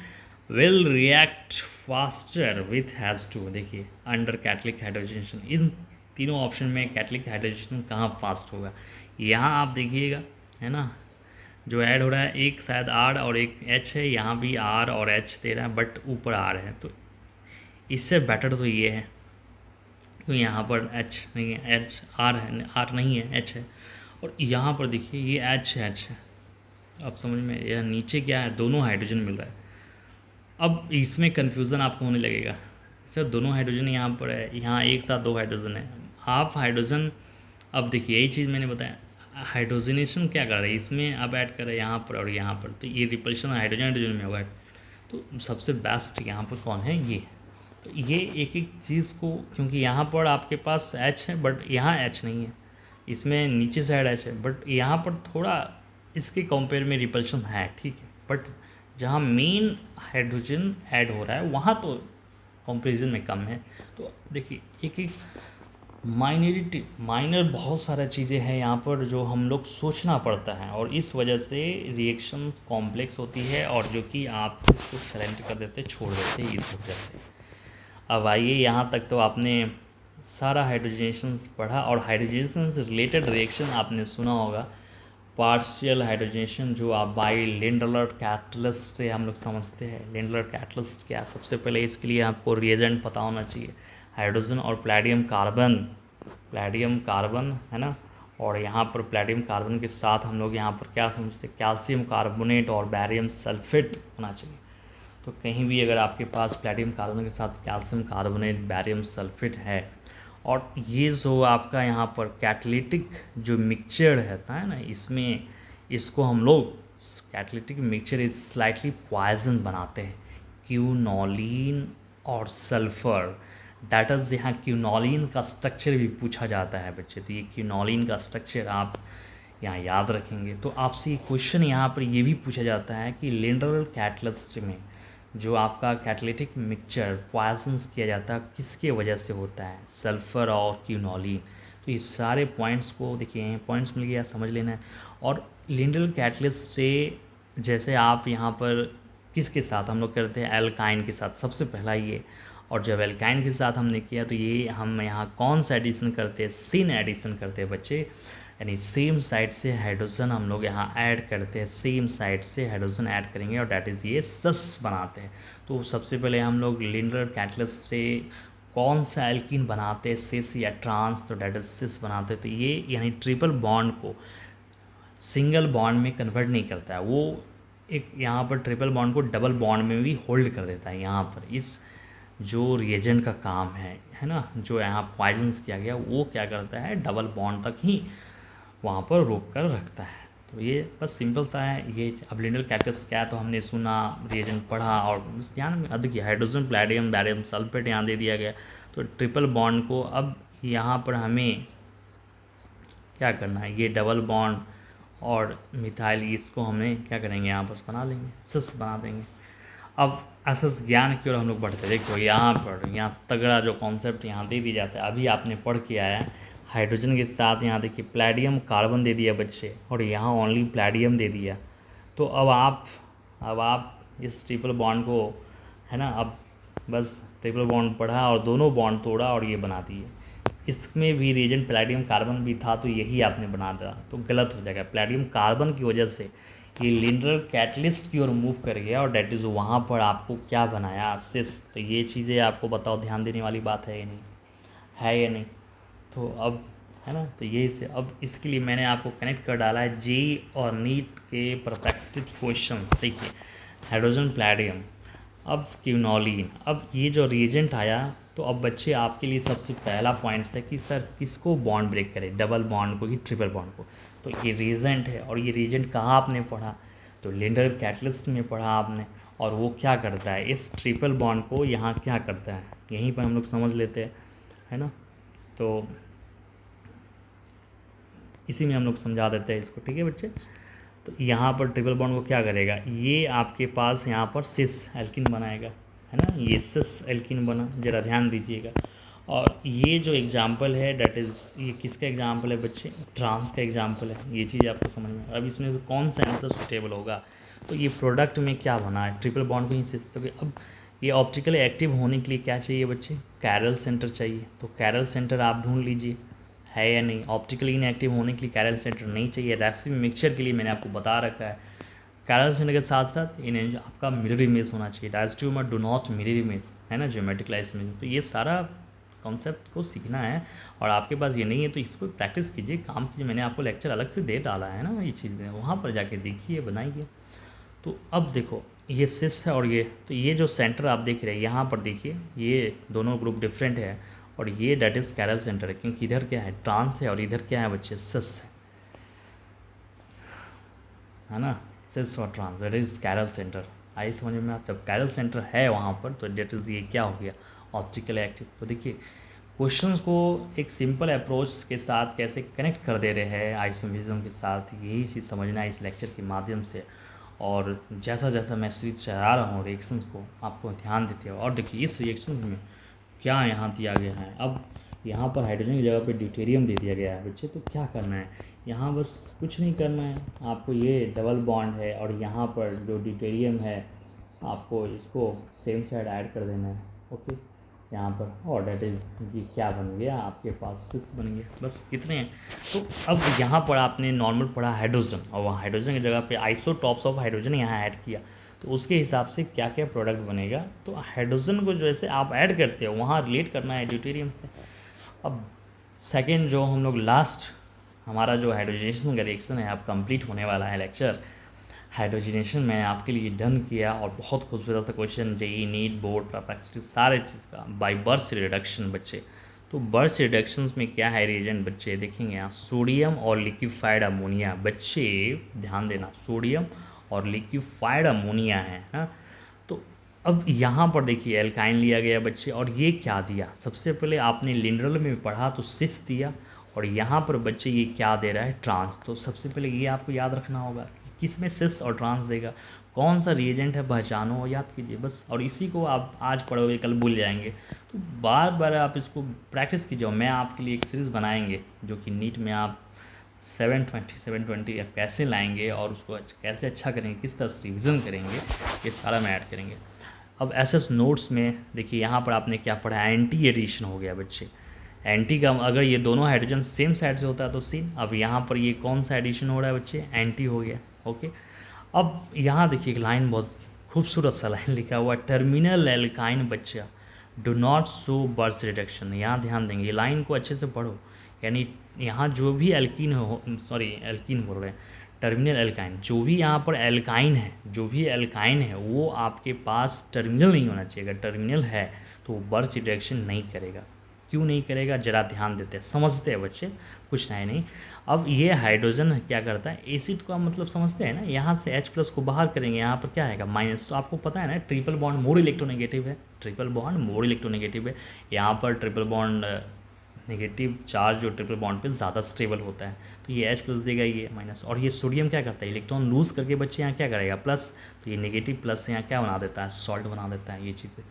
will react faster with H2। देखिए अंडर कैटलिक हाइड्रोजनेशन, इन तीनों ऑप्शन में कैटलिक हाइड्रोजनेशन कहाँ फास्ट होगा, यहाँ आप देखिएगा है ना। जो ऐड हो रहा है एक शायद R और एक H है, यहाँ भी R और H दे रहा है, बट ऊपर R है, तो इससे बेटर तो ये है। तो यहाँ पर H नहीं है, H R है, R नहीं है, H है। और यहाँ पर देखिए ये H है। अब समझ में, यह नीचे क्या है, दोनों हाइड्रोजन मिल रहा है। अब इसमें कन्फ्यूज़न आपको होने लगेगा, सर दोनों हाइड्रोजन यहाँ पर है, यहाँ एक साथ दो हाइड्रोजन है। आप हाइड्रोजन, अब देखिए यही चीज़ मैंने बताया, हाइड्रोजनेशन क्या कर रहा है, इसमें अब ऐड कर रहे हैं यहाँ पर और यहाँ पर, तो ये रिपल्शन हाइड्रोजन हाइड्रोजन में होगा। तो सबसे बेस्ट यहाँ पर कौन है, ये। तो ये एक एक चीज़ को, क्योंकि यहाँ पर आपके पास H है बट यहाँ H नहीं है, इसमें नीचे साइड H है, बट यहाँ पर थोड़ा इसके कंपेयर में रिपल्शन है, ठीक है। बट जहाँ मेन हाइड्रोजन ऐड हो रहा है वहाँ तो कंपेरिजन में कम है। तो देखिए एक एक माइनर बहुत सारा चीज़ें हैं यहाँ पर जो हम लोग सोचना पड़ता है, और इस वजह से रिएक्शन कॉम्प्लेक्स होती है, और जो कि आप इसको सरेंडर कर देते, छोड़ देते इस वजह से। अब आइए यहाँ तक तो आपने सारा हाइड्रोजनेशन पढ़ा, और हाइड्रोजनेशन से रिलेटेड रिएक्शन आपने सुना होगा, पार्शियल हाइड्रोजनेशन जो आप बाई लिंडलर कैटलिस्ट से हम लोग समझते हैं। लिंडलर कैटलिस्ट क्या, सबसे पहले इसके लिए आपको रिएजेंट पता होना चाहिए, हाइड्रोजन और प्लैटियम कार्बन है ना। और यहाँ पर प्लैटियम कार्बन के साथ हम लोग यहाँ पर क्या समझते हैं, कैल्शियम कार्बोनेट और बैरियम सल्फेट होना चाहिए। तो कहीं भी अगर आपके पास प्लैटियम कार्बन के साथ कैल्शियम कार्बोनेट बैरियम सल्फेट है, और ये जो आपका यहाँ पर कैटलिटिक जो मिक्सचर रहता है ना, इसमें इसको हम लोग catalytic mixture is slightly poison बनाते हैं, क्यूनोलिन और सल्फर। डेट इज, यहाँ क्यूनोलिन का स्ट्रक्चर भी पूछा जाता है बच्चे, तो ये क्यूनोलिन का स्ट्रक्चर आप यहाँ याद रखेंगे। तो आपसे क्वेश्चन यहाँ पर ये भी पूछा जाता है कि लिंडल कैटलिस्ट में जो आपका कैटलिटिक मिक्सचर पॉइजन्स किया जाता है किसके वजह से होता है, सल्फ़र और क्यूनोलिन। तो ये सारे पॉइंट्स को देखिए, पॉइंट्स मिल गया, समझ लेना है। और लिंडल कैटलिस्ट से जैसे आप यहाँ पर किसके साथ हम लोग करते हैं, एल्काइन के साथ सबसे पहला ये। और जब एल्काइन के साथ हमने किया तो ये हम यहाँ कौन सा एडिशन करते हैं, सिन एडिशन करते हैं बच्चे, यानी सेम साइड से हाइड्रोजन हम लोग यहाँ ऐड करते हैं, सेम साइड से हाइड्रोजन ऐड करेंगे, और डैट इज़ ये सस बनाते हैं। तो सबसे पहले हम लोग लिंडलर कैटलिस्ट से कौन सा एल्कीन बनाते हैं, सिस या ट्रांस, तो डैट इज सिस बनाते हैं। तो ये यानी ट्रिपल बॉन्ड को सिंगल बॉन्ड में कन्वर्ट नहीं करता है, वो एक यहाँ पर ट्रिपल बॉन्ड को डबल बॉन्ड में भी होल्ड कर देता है। यहाँ पर इस जो रिएजेंट का काम है ना, जो यहाँ पॉइजन्स किया गया वो क्या करता है, डबल बॉन्ड तक ही वहाँ पर रोक कर रखता है। तो ये बस सिंपल सा है ये। अब लिंडल कैटलिस्ट क्या है तो हमने सुना, रिएजेंट पढ़ा और बस ध्यान में अधिक हाइड्रोजन, प्लैटिनम, बैरियम सल्फेट यहाँ दे दिया गया। तो ट्रिपल बॉन्ड को अब यहाँ पर हमें क्या करना है, ये डबल बॉन्ड और मिथाइल इसको हमें क्या करेंगे, यहाँ पर बना लेंगे, सिस बना देंगे। अब एसएस ज्ञान की ओर हम लोग बढ़ते, देखो यहाँ पर यहाँ तगड़ा जो कॉन्सेप्ट यहाँ दे दिया जाता है, अभी आपने पढ़ के आया है। हाइड्रोजन के साथ यहाँ देखिए प्लैटियम कार्बन दे दिया बच्चे, और यहाँ ओनली प्लैटियम दे दिया। तो अब आप इस ट्रिपल बॉन्ड को, है ना, अब बस ट्रिपल बॉन्ड पढ़ा और दोनों बॉन्ड तोड़ा और ये बना दिए। इसमें भी रिएजेंट प्लैटियम कार्बन भी था तो यही आपने बना दिया, तो गलत हो जाएगा। प्लैटियम कार्बन की वजह से ये लिंडल कैटलिस्ट की ओर मूव कर गया और डेट इज़ वहाँ पर आपको क्या बनाया, सिस। तो ये चीज़ें आपको बताओ, ध्यान देने वाली बात है या नहीं, है या नहीं। तो अब है ना, तो यही से अब इसके लिए मैंने आपको कनेक्ट कर डाला है जे और नीट के परप्लेक्सिटी क्वेश्चन। देखिए हाइड्रोजन प्लैटियम, अब क्यूनोलिन, अब ये जो रिएजेंट आया तो अब बच्चे आपके लिए सबसे पहला पॉइंट है कि सर किसको बॉन्ड ब्रेक करे, डबल बॉन्ड को कि ट्रिपल बॉन्ड को। तो ये रिएजेंट है, और ये रिएजेंट कहाँ आपने पढ़ा, तो लिंडल कैटलिस्ट में पढ़ा आपने। और वो क्या करता है, इस ट्रिपल बॉन्ड को यहाँ क्या करता है, यहीं पर हम लोग समझ लेते हैं, है ना। तो इसी में हम लोग समझा देते हैं इसको, ठीक है बच्चे। तो यहाँ पर ट्रिपल बॉन्ड को क्या करेगा, ये आपके पास यहाँ पर सिस एल्किन बनाएगा, है ना, ये सिस एल्किन बना, ज़रा ध्यान दीजिएगा। और ये जो एग्जाम्पल है डेट इज़, ये किसका एग्जाम्पल है बच्चे, ट्रांस का एग्जाम्पल है। ये चीज़ आपको समझ में, अब इसमें से कौन सा आंसर सुटेबल होगा। तो ये प्रोडक्ट में क्या बना है, ट्रिपल बॉन्ड को ही सिस। तो अब ये ऑप्टिकली एक्टिव होने के लिए क्या चाहिए बच्चे, कैरल सेंटर चाहिए। तो कैरल सेंटर आप ढूंढ लीजिए, है या नहीं। ऑप्टिकली इनएक्टिव होने के लिए कैरल सेंटर नहीं चाहिए। रेसिपी मिक्सचर के लिए मैंने आपको बता रखा है, कैरल सेंटर के साथ साथ इन्हें आपका मिरर इमेज होना चाहिए। डायस्ट्यूमर डू नॉट मिरर इमेज, है ना, ज्योमेट्रिकलाइज इमेज। तो ये सारा कॉन्सेप्ट को सीखना है, और आपके पास ये नहीं है तो इसको प्रैक्टिस कीजिए, काम कीजिए। मैंने आपको लेक्चर अलग से दे डाला है ना, ये चीज़ें वहाँ पर जाके देखिए, बनाइए। तो अब देखो ये सिस है, और ये तो ये जो सेंटर आप देख रहे हैं यहाँ पर देखिए, ये दोनों ग्रुप डिफरेंट है, और ये डेट इज़ कैरल सेंटर है, क्योंकि इधर क्या है, ट्रांस है, और इधर क्या है बच्चे, सिस है ना, सिस और trans, that is chiral centre. आई समझ में, आप जब कैरल सेंटर है वहाँ पर तो डेट इज़ ये क्या हो गया, ऑप्टिकल एक्टिव। तो देखिए क्वेश्चंस को एक सिंपल अप्रोच के साथ कैसे कनेक्ट कर दे रहे हैं आइसोमेरिज्म के साथ, यही चीज़ समझना है इस लेक्चर के माध्यम से। और जैसा जैसा मैं सीरीज चला रहा हूँ रिएक्शंस को, आपको ध्यान देते हो। और देखिए इस रिएक्शन में क्या यहाँ दिया गया है, अब यहाँ पर हाइड्रोजन की जगह पे ड्यूटेरियम दे दिया गया है बच्चे। तो क्या करना है, यहाँ बस कुछ नहीं करना है आपको, ये डबल बॉन्ड है और यहाँ पर जो ड्यूटेरियम है आपको इसको सेम साइड ऐड कर देना है, ओके यहाँ पर। और डेट इज़ ये क्या बन गया आपके पास, सिस बन गया, बस कितने हैं। तो अब यहाँ पर आपने नॉर्मल पढ़ा हाइड्रोजन, और वहाँ हाइड्रोजन की जगह पे आइसोटॉप्स ऑफ हाइड्रोजन यहाँ ऐड किया, तो उसके हिसाब से क्या क्या प्रोडक्ट बनेगा। तो हाइड्रोजन को जैसे आप ऐड करते हो वहाँ रिलेट करना है ड्यूटेरियम से। अब सेकेंड जो हम लोग लास्ट हमारा जो हाइड्रोजनेशन का रिएक्शन है अब कंप्लीट होने वाला है लेक्चर। हाइड्रोजनेशन मैंने आपके लिए डन किया, और बहुत खूबसूरत सा question, JEE NEET board perplexity सारे चीज़ का, बाय बर्च रिडक्शन बच्चे। तो बर्च रिडक्शन में क्या है रिएजेंट बच्चे, देखेंगे यहाँ सोडियम और लिक्विफाइड अमोनिया। बच्चे ध्यान देना, सोडियम और लिक्विफाइड अमोनिया है ना। तो अब यहाँ पर देखिए एल्काइन लिया गया बच्चे, और ये क्या दिया, सबसे पहले आपने लिंडल में पढ़ा तो सिस दिया, और यहाँ पर बच्चे ये क्या दे रहा है, ट्रांस। तो सबसे पहले ये आपको याद रखना होगा कि किस में सिस और ट्रांस देगा, कौन सा रिएजेंट है पहचानो और याद कीजिए बस। और इसी को आप आज पढ़ोगे कल भूल जाएंगे, तो बार बार आप इसको प्रैक्टिस कीजिए। मैं आपके लिए एक सीरीज़ बनाएंगे जो कि नीट में आप 720 कैसे लाएंगे और उसको कैसे अच्छा करेंगे, किस तरह से रिविज़न करेंगे, ये सारा मैं ऐड करेंगे। अब एसएस नोट्स में देखिए यहाँ पर आपने क्या पढ़ा, एंटी एडिशन हो गया बच्चे। एंटी का अगर ये दोनों हाइड्रोजन सेम साइड से होता है तो सेम, अब यहाँ पर ये कौन सा एडिशन हो रहा है बच्चे, एंटी हो गया, ओके। अब यहाँ देखिए एक लाइन, बहुत खूबसूरत सा लाइन लिखा हुआ, टर्मिनल एल्काइन बच्चा do not show birch reduction. यहाँ ध्यान देंगे, लाइन को अच्छे से पढ़ो, यानी यहाँ जो भी एल्कीन हो, सॉरी एल्कीन बोल रहे हैं, टर्मिनल एल्काइन, जो भी यहाँ पर एल्काइन है, जो भी एल्काइन है वो आपके पास टर्मिनल नहीं होना चाहिए। अगर टर्मिनल है तो वो बर्च रिडक्शन नहीं करेगा। क्यों नहीं करेगा, जरा ध्यान देते हैं, समझते हैं बच्चे, कुछ नहीं। अब ये हाइड्रोजन क्या करता है, एसिड का मतलब समझते हैं ना, यहाँ से H+ को बाहर करेंगे, यहाँ पर क्या आएगा माइनस। तो आपको पता है ना ट्रिपल बॉन्ड मोर इलेक्ट्रोनेगेटिव है, ट्रिपल बॉन्ड मोर इलेक्ट्रोनेगेटिव है। यहाँ पर ट्रिपल बॉन्ड नेगेटिव चार्ज जो ट्रिपल बॉन्ड पे ज़्यादा स्टेबल होता है, तो ये H+ देगा, ये माइनस। और ये सोडियम क्या करता है, इलेक्ट्रॉन लूज करके बच्चे यहाँ क्या करेगा प्लस, तो ये नेगेटिव प्लस यहाँ क्या बना देता है, सॉल्ट बना देता है, ये चीज़ें।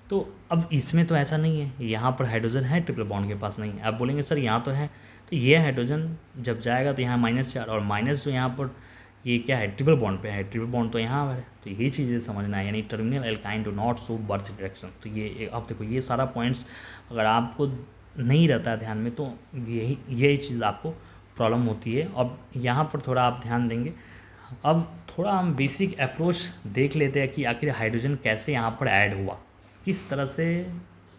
तो अब इसमें तो ऐसा नहीं है, यहाँ पर हाइड्रोजन है, ट्रिपल बॉन्ड के पास नहीं है। आप बोलेंगे सर यहाँ तो है, तो ये हाइड्रोजन जब जाएगा तो यहाँ -4, और माइनस जो यहाँ पर ये क्या है, ट्रिपल बॉन्ड पे है, ट्रिपल बॉन्ड तो यहाँ पर है। तो ये चीज़ें समझना है, यानी terminal alkyne do not show birch reduction. तो ये अब देखो ये सारा पॉइंट्स अगर आपको नहीं रहता है ध्यान में तो यही चीज़ आपको प्रॉब्लम होती है। अब यहाँ पर थोड़ा आप ध्यान देंगे। अब थोड़ा हम बेसिक अप्रोच देख लेते हैं कि आखिर हाइड्रोजन कैसे यहाँ पर ऐड हुआ, किस तरह से।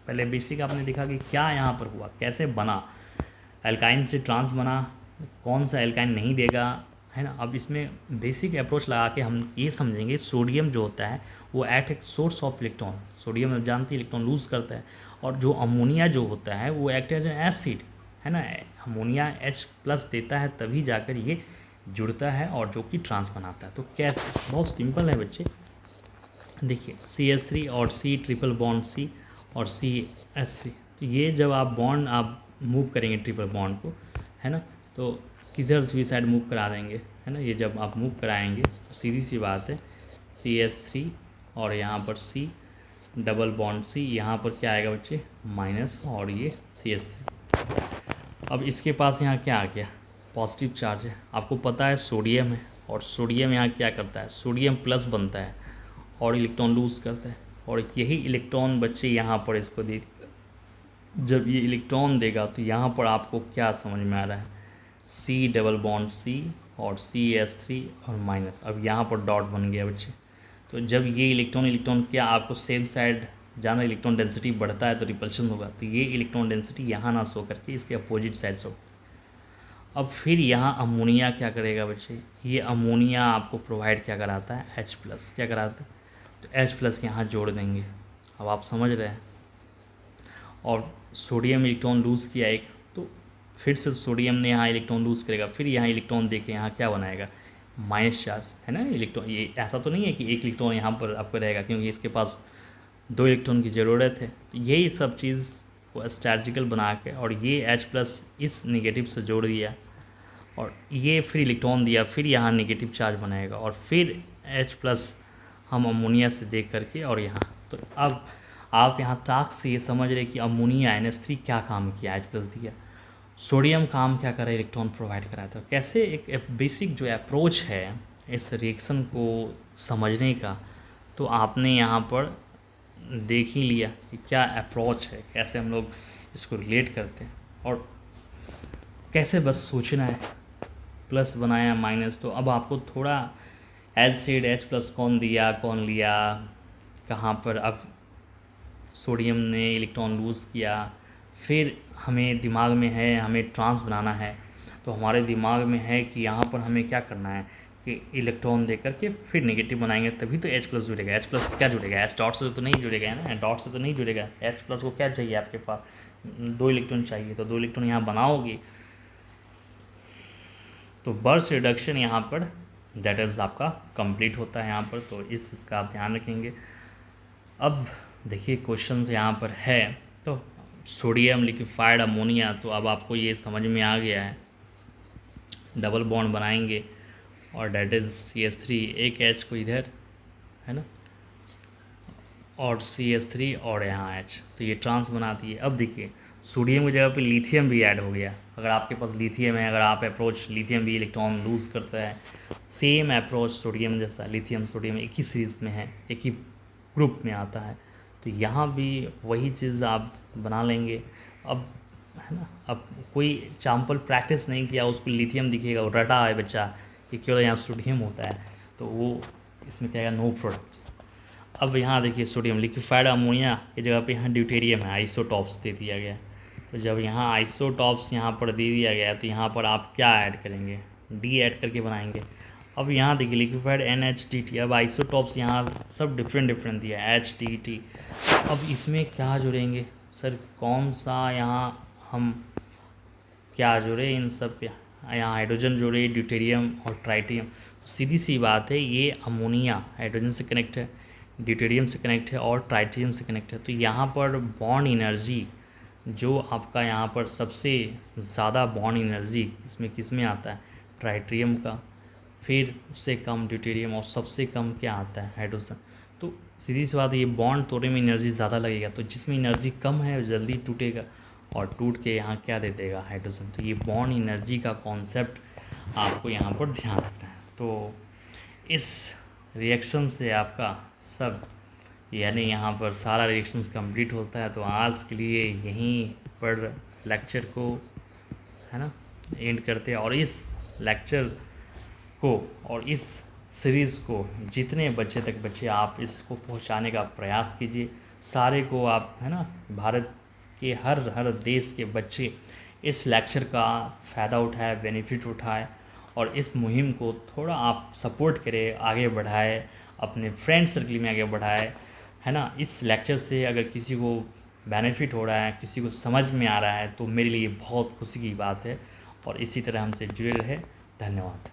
पहले बेसिक आपने देखा कि क्या यहाँ पर हुआ, कैसे बना, एल्काइन से ट्रांस बना, कौन सा एल्काइन नहीं देगा, है ना। अब इसमें बेसिक अप्रोच लगा के हम ये समझेंगे सोडियम जो होता है वो act source of electron, sodium जानते हैं इलेक्ट्रॉन लूज़ करता है। और जो अमोनिया जो होता है वो एक्ट एज एन एसिड, है ना। अमोनिया H+ देता है तभी जाकर ये जुड़ता है और जो कि ट्रांस बनाता है। तो कैसे, बहुत सिंपल है बच्चे, देखिए CH3 और C ट्रिपल बॉन्ड C और CH3। तो ये जब आप बॉन्ड आप मूव करेंगे ट्रिपल बॉन्ड को, है ना, तो किधर से भी साइड मूव करा देंगे, है ना। ये जब आप मूव कराएंगे तो सीधी सी बात है CH3 और यहाँ पर C डबल बॉन्ड C, यहाँ पर क्या आएगा बच्चे माइनस, और ये CH3। अब इसके पास यहाँ क्या आ गया, पॉजिटिव चार्ज है। आपको पता है सोडियम है, और सोडियम यहाँ क्या करता है, सोडियम प्लस बनता है और इलेक्ट्रॉन लूज़ करता है। और यही इलेक्ट्रॉन बच्चे यहाँ पर इसको दे, जब ये इलेक्ट्रॉन देगा तो यहाँ पर आपको क्या समझ में आ रहा है, C डबल बॉन्ड C और CH3 और माइनस। अब यहाँ पर डॉट बन गया बच्चे। तो जब ये इलेक्ट्रॉन क्या आपको सेम साइड जाना, इलेक्ट्रॉन डेंसिटी बढ़ता है तो रिपल्शन होगा, तो ये इलेक्ट्रॉन डेंसिटी यहाँ ना शो करके इसके अपोजिट साइड शो। अब फिर यहाँ अमोनिया क्या करेगा बच्चे, ये अमोनिया आपको प्रोवाइड क्या कराता है, H+, क्या कराता है, तो H+ यहाँ जोड़ देंगे। अब आप समझ रहे हैं। और सोडियम इलेक्ट्रॉन लूज़ किया एक, तो फिर से सोडियम ने यहाँ इलेक्ट्रॉन लूज़ करेगा, फिर यहाँ इलेक्ट्रॉन देके यहाँ क्या बनाएगा, माइनस चार्ज, है ना। इलेक्ट्रॉन ये ऐसा तो नहीं है कि एक इलेक्ट्रॉन यहाँ पर आपको रहेगा, क्योंकि इसके पास 2 इलेक्ट्रॉन की ज़रूरत है। तो यही सब चीज़ को स्ट्रैटेजिकल बना के, और ये H+ इस नेगेटिव से जोड़ दिया, और ये फिर इलेक्ट्रॉन दिया, फिर यहाँ नेगेटिव चार्ज बनाएगा, और फिर H+ हम अमोनिया से देख करके, और यहाँ। तो अब आप यहाँ टास्क से ये समझ रहे कि अमोनिया NH3 क्या काम किया, H+ दिया, सोडियम काम क्या करा, इलेक्ट्रॉन प्रोवाइड करा। तो कैसे एक बेसिक जो अप्रोच है इस रिएक्शन को समझने का, तो आपने यहाँ पर देख ही लिया कि क्या अप्रोच है, कैसे हम लोग इसको रिलेट करते हैं, और कैसे बस सोचना है। प्लस बनाया माइनस, तो अब आपको थोड़ा एसिड H+ कौन दिया कौन लिया कहाँ पर, अब सोडियम ने इलेक्ट्रॉन लूज़ किया, फिर हमें दिमाग में है हमें ट्रांस बनाना है, तो हमारे दिमाग में है कि यहाँ पर हमें क्या करना है कि इलेक्ट्रॉन दे करके फिर नेगेटिव बनाएंगे, तभी तो H+ जुड़ेगा। H+ क्या जुड़ेगा, H डॉट से तो नहीं जुड़ेगा, है ना, डॉट से तो नहीं जुड़ेगा। H+ को क्या चाहिए, आपके पास 2 इलेक्ट्रॉन चाहिए, तो 2 इलेक्ट्रॉन यहाँ बनाओगे तो बर्च रिडक्शन यहाँ पर दैट इज़ आपका कंप्लीट होता है यहाँ पर। तो इसका आप ध्यान रखेंगे। अब देखिए क्वेश्चन यहाँ पर है, तो सोडियम लिक्विफाइड अमोनिया, तो अब आपको ये समझ में आ गया है। डबल बॉन्ड बनाएंगे और डेट इज़ CH3, एक H को इधर, है ना, और CH3 और यहाँ H, तो ये ट्रांस बनाती है। अब देखिए सोडियम की जगह पे लिथियम भी ऐड हो गया। अगर आपके पास लिथियम है, अगर आप अप्रोच, लिथियम भी इलेक्ट्रॉन लूज़ करता है, सेम अप्रोच सोडियम जैसा, लिथियम सोडियम एक ही सीरीज़ में है, एक ही ग्रुप में आता है, तो यहाँ भी वही चीज़ आप बना लेंगे। अब है ना, अब कोई एग्जाम्पल प्रैक्टिस नहीं किया, उसको लिथियम दिखेगा, वो रटा है बच्चा कि केवल यहाँ सोडियम होता है, तो वो इसमें क्या है, नो प्रोडक्ट्स। अब यहाँ देखिए सोडियम लिक्विफाइड अमोनिया की जगह पे यहाँ ड्यूटेरियम है, आइसोटॉप्स दे दिया गया। तो जब यहाँ आइसोटॉप्स यहाँ पर दे दिया गया, तो यहाँ पर आप क्या ऐड करेंगे, डी ऐड करके बनाएंगे। अब यहाँ देखिए लिक्विफाइड NH2T, अब आइसोटॉप्स यहाँ सब डिफरेंट डिफरेंट दिया है HTT। अब इसमें क्या जुड़ेंगे सर, कौन सा यहाँ हम क्या जुड़े इन सब पे, यहाँ हाइड्रोजन जुड़े, ड्यूटेरियम और ट्राइटियम। तो सीधी सी बात है, ये अमोनिया हाइड्रोजन से कनेक्ट है, ड्यूटेरियम से कनेक्ट है और ट्राइटियम से कनेक्ट है। तो यहाँ पर बॉन्ड एनर्जी जो आपका यहाँ पर सबसे ज़्यादा बॉन्ड एनर्जी इसमें किस में आता है, ट्राइटियम का, फिर उससे कम ड्यूटेरियम और सबसे कम क्या आता है, हाइड्रोजन। तो सीधी सी बात है, ये बॉन्ड तोड़ने में एनर्जी ज़्यादा लगेगा, तो जिसमें एनर्जी कम है वो जल्दी टूटेगा और टूट के यहाँ क्या दे देगा, हाइड्रोजन। तो ये बॉन्ड एनर्जी का कॉन्सेप्ट आपको यहाँ पर ध्यान रखना है। तो इस रिएक्शन से आपका सब यानी यहाँ पर सारा रिएक्शन कंप्लीट होता है। तो आज के लिए यहीं पर लेक्चर को है ना एंड करते हैं, और इस लेक्चर को और इस सीरीज़ को जितने बच्चे तक बच्चे आप इसको पहुंचाने का प्रयास कीजिए, सारे को आप है ना, भारत के हर देश के बच्चे इस लेक्चर का फ़ायदा उठाए, बेनिफिट उठाए, और इस मुहिम को थोड़ा आप सपोर्ट करें, आगे बढ़ाए, अपने फ्रेंड सर्कल में आगे बढ़ाए, है ना। इस लेक्चर से अगर किसी को बेनिफिट हो रहा है, किसी को समझ में आ रहा है, तो मेरे लिए बहुत खुशी की बात है। और इसी तरह हमसे जुड़े रहे। धन्यवाद।